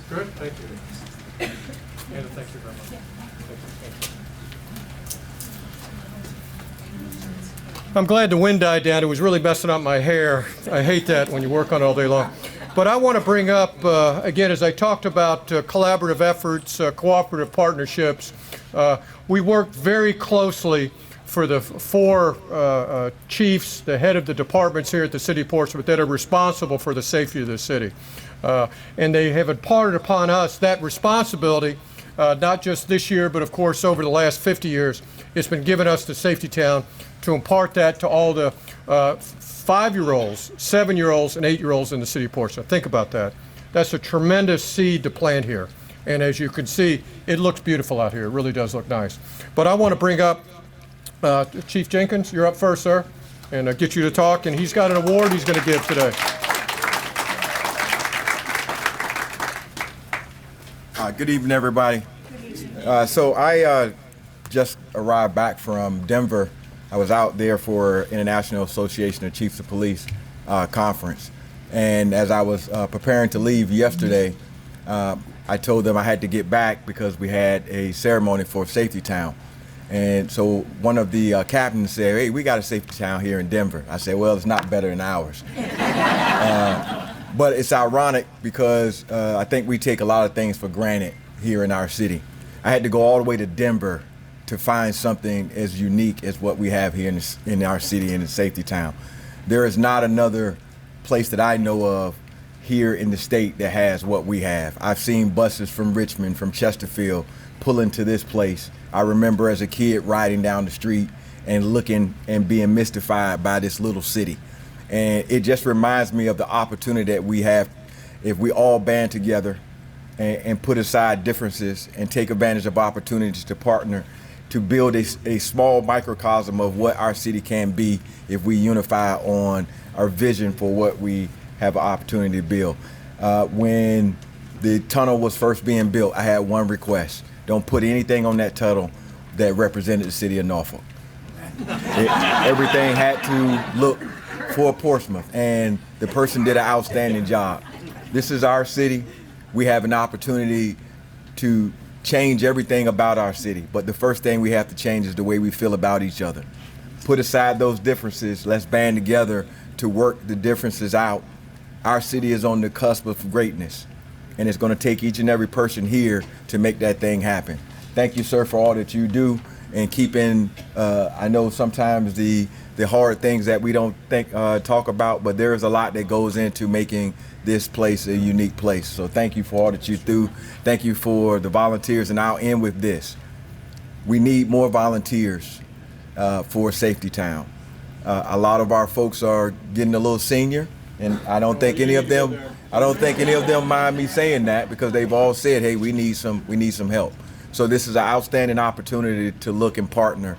Good, thank you. Anna, thank you very much. I'm glad the wind died down. It was really messing up my hair. I hate that when you work on it all day long. But I want to bring up, again, as I talked about collaborative efforts, cooperative partnerships, we worked very closely for the four chiefs, the head of the departments here at the City of Portsmouth that are responsible for the safety of the city. And they have imparted upon us that responsibility, not just this year, but of course over the last 50 years. It's been given us to Safety Town to impart that to all the 5-year-olds, 7-year-olds, and 8-year-olds in the City of Portsmouth. Think about that. That's a tremendous seed to plant here. And as you can see, it looks beautiful out here. It really does look nice. But I want to bring up Chief Jenkins. You're up first, sir, and get you to talk. And he's got an award he's going to give today. Good evening, everybody. So I just arrived back from Denver. I was out there for International Association of Chiefs of Police conference. And as I was preparing to leave yesterday, I told them I had to get back because we had a ceremony for Safety Town. And so one of the captains said, hey, we got a Safety Town here in Denver. I said, well, it's not better than ours. But it's ironic because I think we take a lot of things for granted here in our city. I had to go all the way to Denver to find something as unique as what we have here in our city in the Safety Town. There is not another place that I know of here in the state that has what we have. I've seen buses from Richmond, from Chesterfield, pull into this place. I remember as a kid riding down the street and looking and being mystified by this little city. And it just reminds me of the opportunity that we have if we all band together and put aside differences and take advantage of opportunities to partner to build a small microcosm of what our city can be if we unify on our vision for what we have an opportunity to build. When the tunnel was first being built, I had one request. Don't put anything on that tunnel that represented the city of Norfolk. Everything had to look for Portsmouth, and the person did an outstanding job. This is our city. We have an opportunity to change everything about our city, but the first thing we have to change is the way we feel about each other. Put aside those differences. Let's band together to work the differences out. Our city is on the cusp of greatness, and it's going to take each and every person here to make that thing happen. Thank you, sir, for all that you do and keeping, I know sometimes the hard things that we don't talk about, but there is a lot that goes into making this place a unique place. So thank you for all that you do. Thank you for the volunteers, and I'll end with this. we need more volunteers for Safety Town. A lot of our folks are getting a little senior, and I don't think any of them mind me saying that, because they've all said, hey, we need some help. So this is an outstanding opportunity to look and partner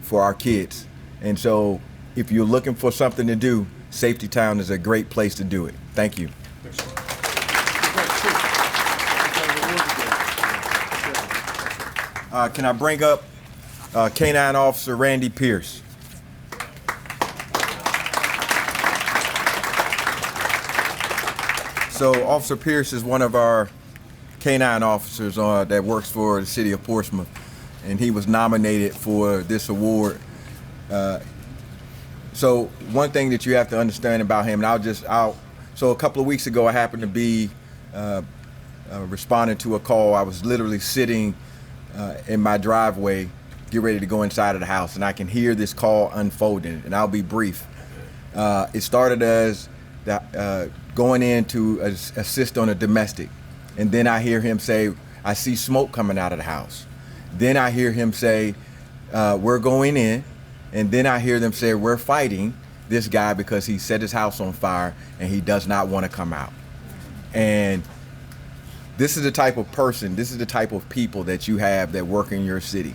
for our kids. And so if you're looking for something to do, Safety Town is a great place to do it. Thank you. Can I bring up K-9 Officer Randy Pierce? So Officer Pierce is one of our K-9 officers that works for the city of Portsmouth, and he was nominated for this award. So one thing that you have to understand about him, and so a couple of weeks ago I happened to be responding to a call. I was literally sitting in my driveway, get ready to go inside of the house, and I can hear this call unfolding, and I'll be brief. It started as going in to assist on a domestic, and then I hear him say, I see smoke coming out of the house. Then I hear him say, we're going in, and then I hear them say, we're fighting this guy because he set his house on fire and he does not want to come out. And this is the type of person, this is the type of people that you have that work in your city,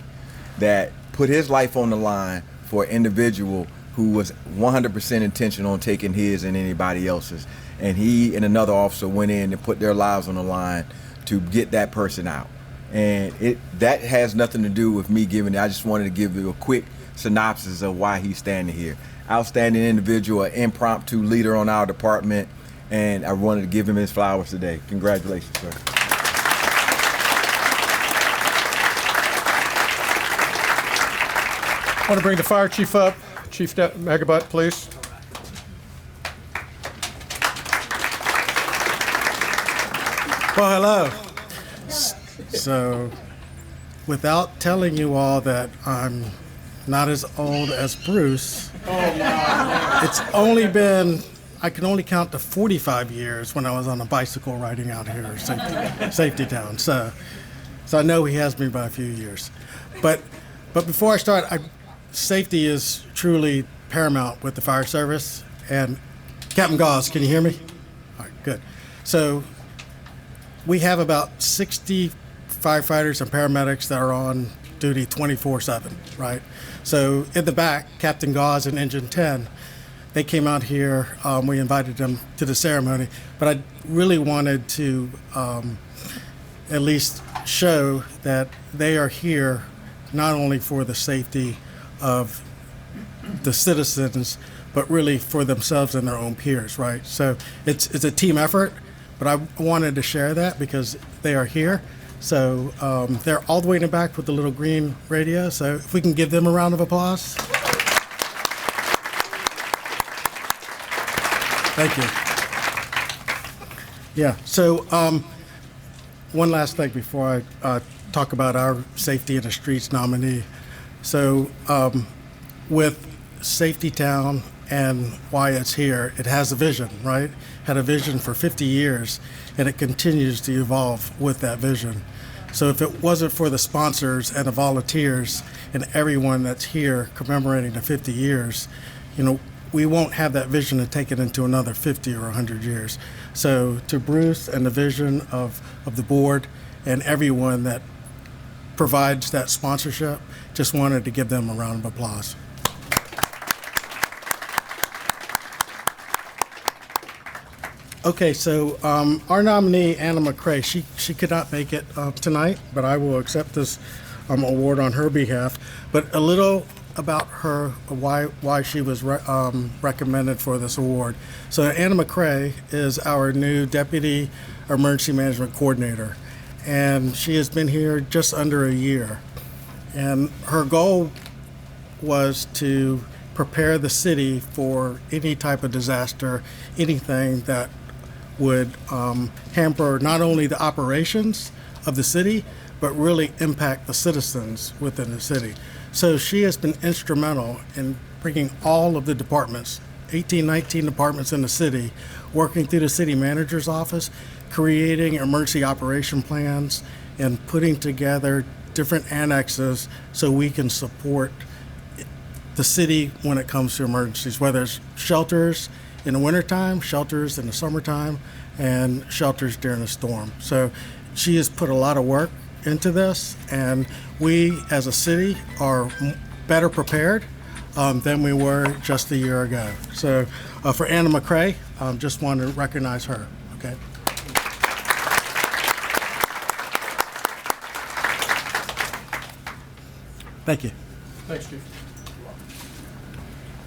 that put his life on the line for an individual who was 100% intentional on taking his and anybody else's. And he and another officer went in and put their lives on the line to get that person out. And that has nothing to do with me giving it. I just wanted to give you a quick synopsis of why he's standing here. Outstanding individual, an impromptu leader on our department, and I wanted to give him his flowers today. Congratulations, sir. I want to bring the fire chief up. Chief Megabutt, please. Well, hello. So, without telling you all that I'm not as old as Bruce, it's only been, I can only count to 45 years when I was on a bicycle riding out here, Safety Town. So I know he has me by a few years. But before I start, safety is truly paramount with the fire service. And Captain Gauze, can you hear me? All right, good. So we have about 60 firefighters and paramedics that are on duty 24/7, right? So in the back, Captain Gauze and Engine 10, they came out here. We invited them to the ceremony, but I really wanted to at least show that they are here not only for the safety of the citizens, but really for themselves and their own peers, right? So it's a team effort, but I wanted to share that because they are here. So they're all the way in the back with the little green radio. So if we can give them a round of applause. Thank you. Yeah, so one last thing before I talk about our Safety in the Streets nominee. So with Safety Town and why it's here, it has a vision, right? Had a vision for 50 years, and it continues to evolve with that vision. So if it wasn't for the sponsors and the volunteers and everyone that's here commemorating the 50 years, you know, we won't have that vision to take it into another 50 or 100 years. So to Bruce and the vision of the board and everyone that provides that sponsorship, just wanted to give them a round of applause. Okay, so our nominee, Anna McCrae, she could not make it tonight, but I will accept this award on her behalf. But a little about her, why she was recommended for this award. So Anna McCrae is our new Deputy Emergency Management Coordinator, and she has been here just under a year. And her goal was to prepare the city for any type of disaster, anything that would hamper not only the operations of the city, but really impact the citizens within the city. So she has been instrumental in bringing all of the departments, 18, 19 departments in the city, working through the city manager's office, creating emergency operation plans, and putting together different annexes so we can support the city when it comes to emergencies, whether it's shelters in the wintertime, shelters in the summertime, and shelters during a storm. So she has put a lot of work into this, and we as a city are better prepared than we were just a year ago. So for Anna McCrae, just want to recognize her. Okay. Thank you. Thanks, Chief.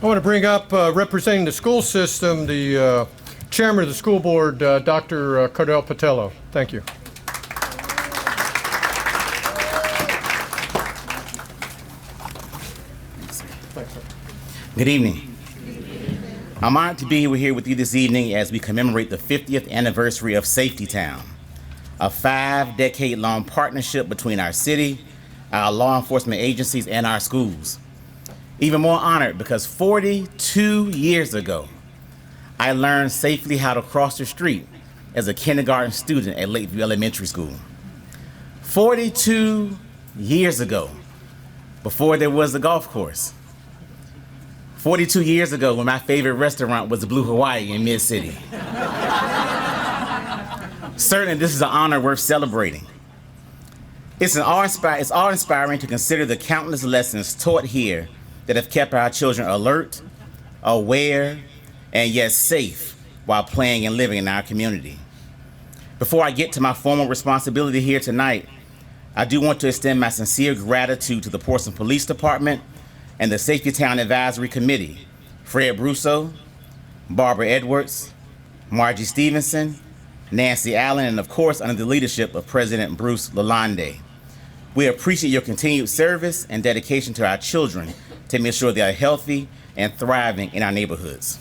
I want to bring up, representing the school system, the chairman of the school board, Dr. Cardell Patello. Thank you. Good evening. I'm honored to be here with you this evening as we commemorate the 50th anniversary of Safety Town, a 5-decade-long partnership between our city, our law enforcement agencies, and our schools. Even more honored because 42 years ago, I learned safely how to cross the street as a kindergarten student at Lakeview Elementary School. 42 years ago, before there was the golf course. 42 years ago, when my favorite restaurant was the Blue Hawaii in Mid-City. Certainly, this is an honor worth celebrating. It's awe-inspiring to consider the countless lessons taught here that have kept our children alert, aware, and yet safe while playing and living in our community. Before I get to my formal responsibility here tonight, I do want to extend my sincere gratitude to the Portsmouth Police Department and the Safety Town Advisory Committee, Fred Brusso, Barbara Edwards, Margie Stevenson, Nancy Allen, and of course, under the leadership of President Bruce Lalonde. We appreciate your continued service and dedication to our children to make sure they are healthy and thriving in our neighborhoods.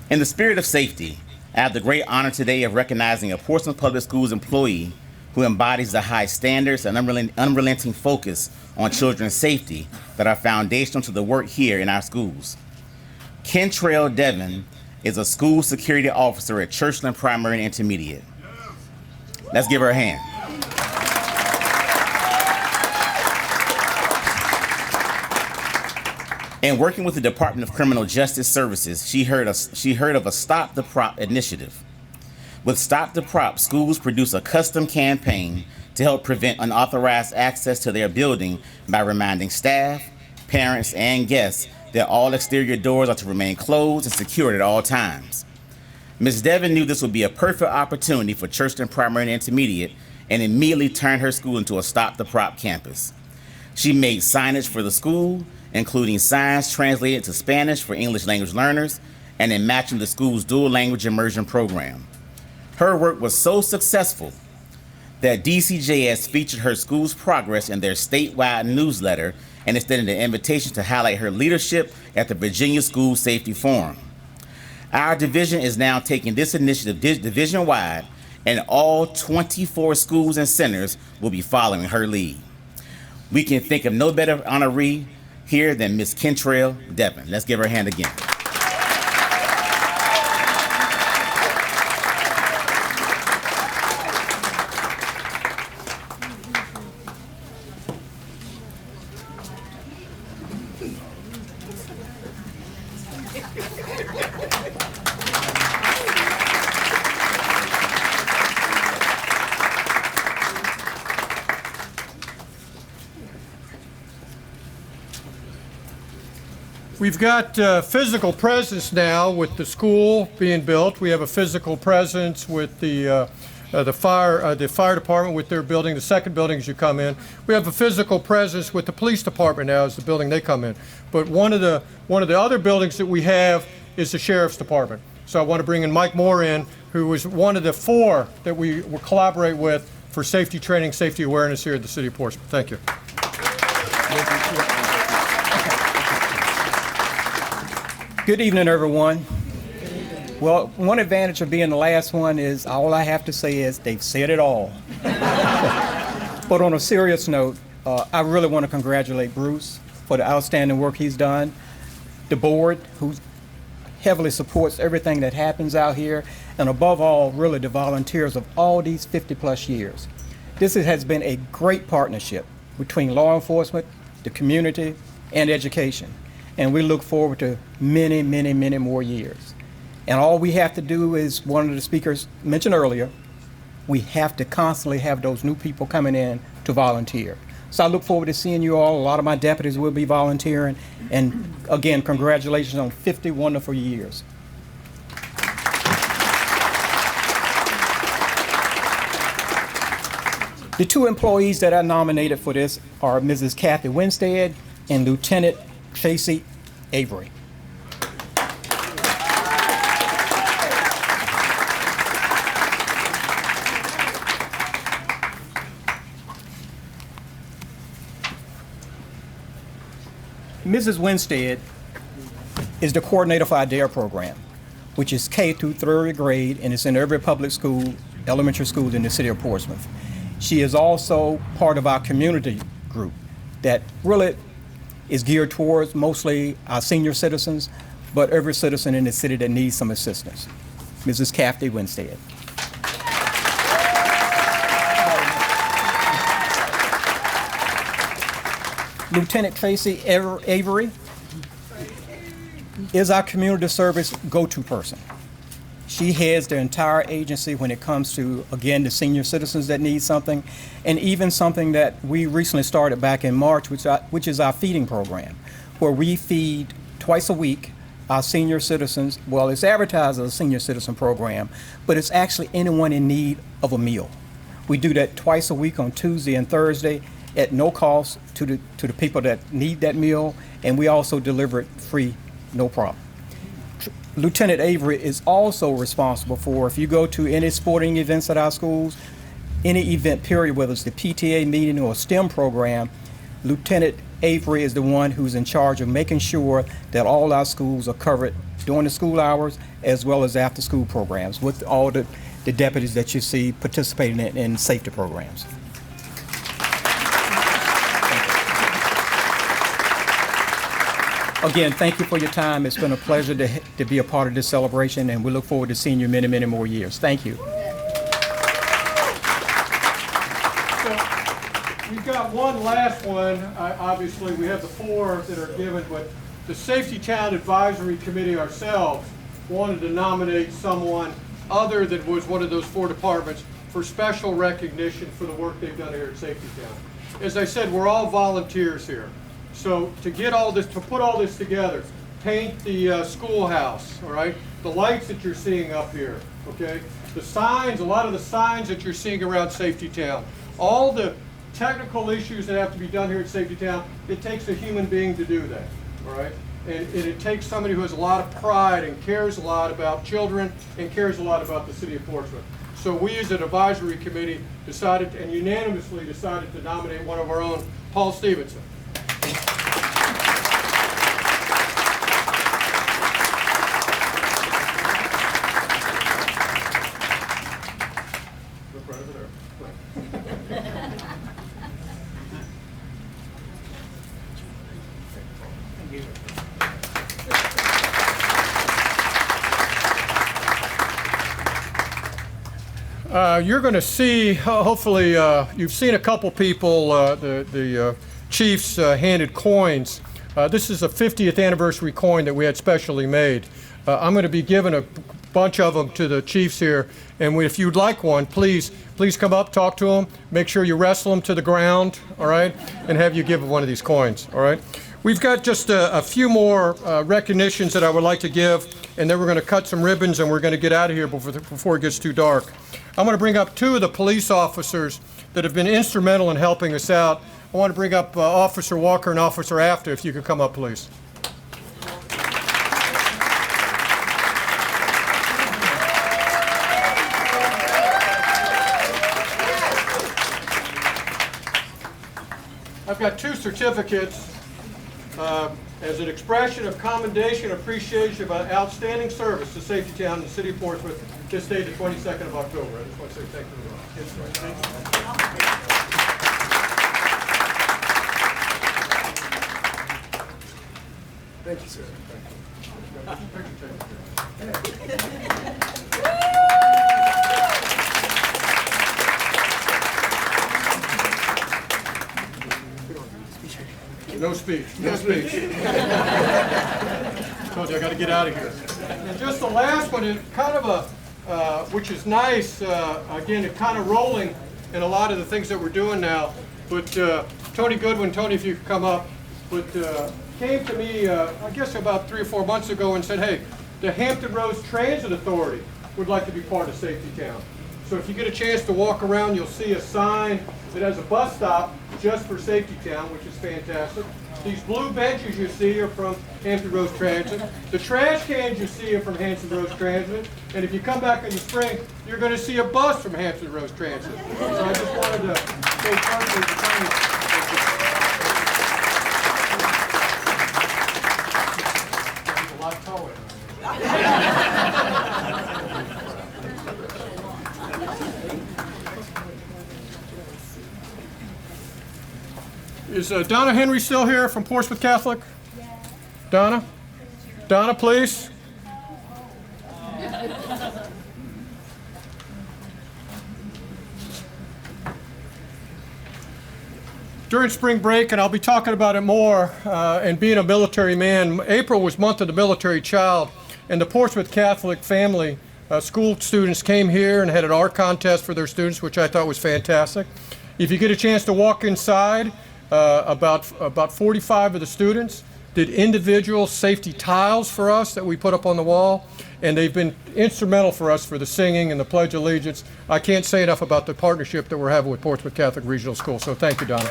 In the spirit of safety, I have the great honor today of recognizing a Portsmouth Public Schools employee who embodies the high standards and unrelenting focus on children's safety that are foundational to the work here in our schools. Kentrail Devon is a school security officer at Churchland Primary and Intermediate. Let's give her a hand. In working with the Department of Criminal Justice Services, she heard of a Stop the Prop initiative. With Stop the Prop, schools produce a custom campaign to help prevent unauthorized access to their building by reminding staff, parents, and guests that all exterior doors are to remain closed and secured at all times. Ms. Devon knew this would be a perfect opportunity for Churchland Primary and Intermediate and immediately turned her school into a Stop the Prop campus. She made signage for the school, including signs translated to Spanish for English language learners and in matching the school's dual language immersion program. Her work was so successful that DCJ has featured her school's progress in their statewide newsletter and extended an invitation to highlight her leadership at the Virginia School Safety Forum. Our division is now taking this initiative division-wide, and all 24 schools and centers will be following her lead. We can think of no better honoree here than Ms. Kentrail Devon. Let's give her a hand again. We've got physical presence now with the school being built. We have a physical presence with the fire department with their building, the second building as you come in. We have a physical presence with the police department now as the building they come in. But one of the other buildings that we have is the sheriff's department. So I want to bring in Mike Moore in, who was one of the 4 that we will collaborate with for safety training, safety awareness here at the City of Portsmouth. Thank you. Good evening, everyone. Well, one advantage of being the last one is all I have to say is they've said it all. But on a serious note, I really want to congratulate Bruce for the outstanding work he's done, the board, who's heavily supports everything that happens out here, and above all, really the volunteers of all these 50-plus years. This has been a great partnership between law enforcement, the community, and education, and we look forward to many, many, many more years. And all we have to do is, one of the speakers mentioned earlier, we have to constantly have those new people coming in to volunteer. So I look forward to seeing you all. A lot of my deputies will be volunteering. And again, congratulations on 50 wonderful years. The two employees that I nominated for this are Mrs. Kathy Winstead and Lieutenant Tracy Avery. Mrs. Winstead is the coordinator for our DARE program, which is K through third grade, and it's in every public school, elementary school in the city of Portsmouth. She is also part of our community group that really is geared towards mostly our senior citizens, but every citizen in the city that needs some assistance. Mrs. Kathy Winstead. Lieutenant Tracy Avery is our community service go-to person. She heads the entire agency when it comes to, again, the senior citizens that need something, and even something that we recently started back in March, which is our feeding program, where we feed twice a week our senior citizens. Well, it's advertised as a senior citizen program, but it's actually anyone in need of a meal. We do that twice a week on Tuesday and Thursday at no cost to the people that need that meal, and we also deliver it free, no problem. Lieutenant Avery is also responsible for, if you go to any sporting events at our schools, any event period, whether it's the PTA meeting or a STEM program, Lieutenant Avery is the one who's in charge of making sure that all our schools are covered during the school hours as well as after school programs with all the deputies that you see participating in safety programs. Again, thank you for your time. It's been a pleasure to be a part of this celebration, and we look forward to seeing you many, many more years. Thank you. So we've got one last one. Obviously, we have the four that are given, but the Safety Town Advisory Committee ourselves wanted to nominate someone other than was one of those four departments for special recognition for the work they've done here at Safety Town. As I said, we're all volunteers here. So to get all this, to put all this together, paint the schoolhouse, all right? The lights that you're seeing up here, okay? The signs, a lot of the signs that you're seeing around Safety Town, all the technical issues that have to be done here at Safety Town, it takes a human being to do that, all right? And it takes somebody who has a lot of pride and cares a lot about children and cares a lot about the city of Portsmouth. So we as an advisory committee decided and unanimously decided to nominate one of our own, Paul Stevenson. You're going to see, hopefully, you've seen a couple people, the chiefs handed coins. This is a 50th anniversary coin that we had specially made. I'm going to be giving a bunch of them to the chiefs here, and if you'd like one, please come up, talk to them, make sure you wrestle them to the ground, all right, and have you give one of these coins, all right? We've got just a few more recognitions that I would like to give, and then we're going to cut some ribbons and we're going to get out of here before it gets too dark. I'm going to bring up two of the police officers that have been instrumental in helping us out. I want to bring up Officer Walker and Officer After, if you could come up, please. I've got two certificates as an expression of commendation and appreciation about outstanding service to Safety Town in the city of Portsmouth this day, the 22nd of October. I just want to say thank you very much. Thank you, sir. Thank you. No speech. No speech. Told you I got to get out of here. And just the last one is kind of a, which is nice. Again, it's kind of rolling in a lot of the things that we're doing now. But Tony Goodwin, Tony, if you could come up, but came to me, I guess about 3 or 4 months ago, and said, "Hey, the Hampton Roads Transit Authority would like to be part of Safety Town. So if you get a chance to walk around, you'll see a sign that has a bus stop just for Safety Town, which is fantastic. These blue benches you see are from Hampton Roads Transit. The trash cans you see are from Hampton Roads Transit. And if you come back in the spring, you're going to see a bus from Hampton Roads Transit." So I just wanted to say personally to Tony. A lot taller. Is Donna Henry still here from Portsmouth Catholic? Yeah. Donna? Donna, please. During spring break, and I'll be talking about it more, and being a military man, April was month of the military child, and the Portsmouth Catholic family, school students came here and had an art contest for their students, which I thought was fantastic. If you get a chance to walk inside, about 45 of the students did individual safety tiles for us that we put up on the wall, and they've been instrumental for us for the singing and the Pledge of Allegiance. I can't say enough about the partnership that we're having with Portsmouth Catholic Regional School, so thank you, Donna.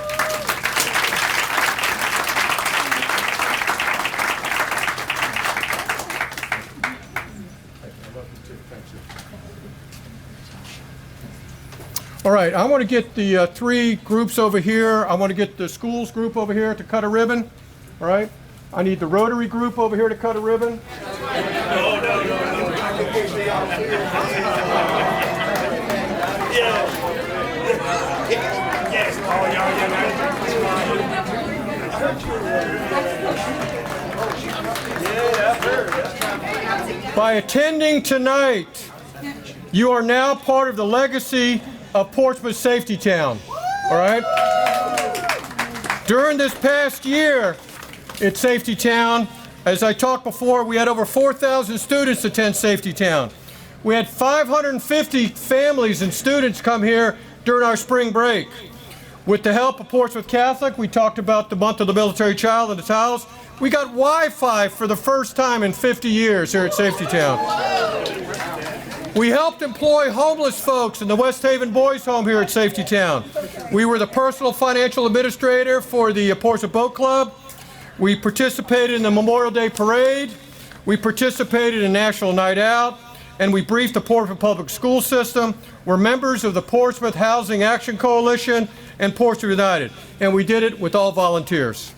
All right, I want to get the 3 groups over here. I want to get the schools group over here to cut a ribbon. All right, I need the Rotary group over here to cut a ribbon. By attending tonight, you are now part of the legacy of Portsmouth Safety Town, all right? During this past year at Safety Town, as I talked before, we had over 4,000 students attend Safety Town. We had 550 families and students come here during our spring break. With the help of Portsmouth Catholic, we talked about the month of the military child and the tiles. We got Wi-Fi for the first time in 50 years here at Safety Town. We helped employ homeless folks in the West Haven Boys Home here at Safety Town. We were the personal financial administrator for the Portsmouth Boat Club. We participated in the Memorial Day Parade. We participated in National Night Out. And we briefed the Portsmouth Public School System. We're members of the Portsmouth Housing Action Coalition and Portsmouth United. And we did it with all volunteers.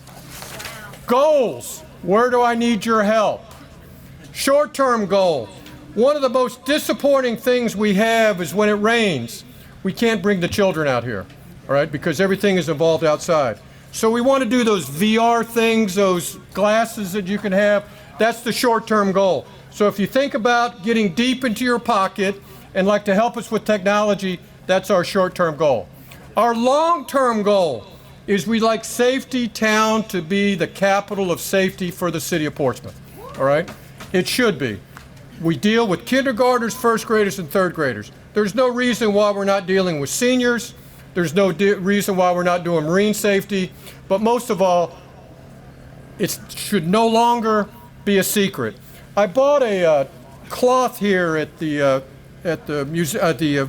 Goals. Where do I need your help? Short-term goal. One of the most disappointing things we have is when it rains, we can't bring the children out here, all right, because everything is involved outside. So we want to do those VR things, those glasses that you can have. That's the short-term goal. So if you think about getting deep into your pocket and like to help us with technology, that's our short-term goal. Our long-term goal is we'd like Safety Town to be the capital of safety for the city of Portsmouth, all right? It should be. We deal with kindergartners, first graders, and third graders. There's no reason why we're not dealing with seniors. There's no reason why we're not doing marine safety. But most of all, it should no longer be a secret. I bought a cloth here at the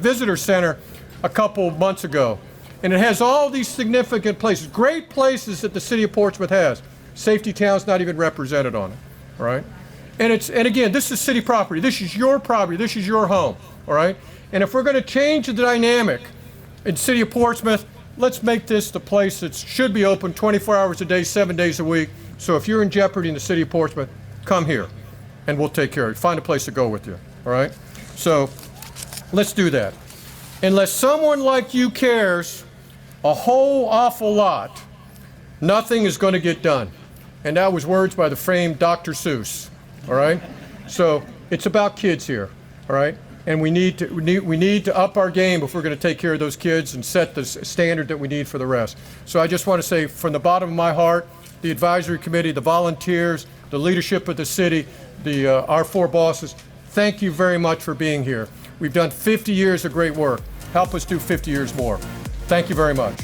visitor center a couple months ago, and it has all these significant places, great places that the city of Portsmouth has. Safety Town's not even represented on it, all right? And again, this is city property. This is your property. This is your home, all right? And if we're going to change the dynamic in the city of Portsmouth, let's make this the place that should be open 24 hours a day, 7 days a week. So if you're in jeopardy in the city of Portsmouth, come here, and we'll take care of it. Find a place to go with you, all right? So let's do that. Unless someone like you cares a whole awful lot, nothing is going to get done. And that was words by the famed Dr. Seuss. all right? So it's about kids here, all right? And we need to up our game if we're going to take care of those kids and set the standard that we need for the rest. So I just want to say from the bottom of my heart, the advisory committee, the volunteers, the leadership of the city, our 4 bosses, thank you very much for being here. We've done 50 years of great work. Help us do 50 years more. Thank you very much.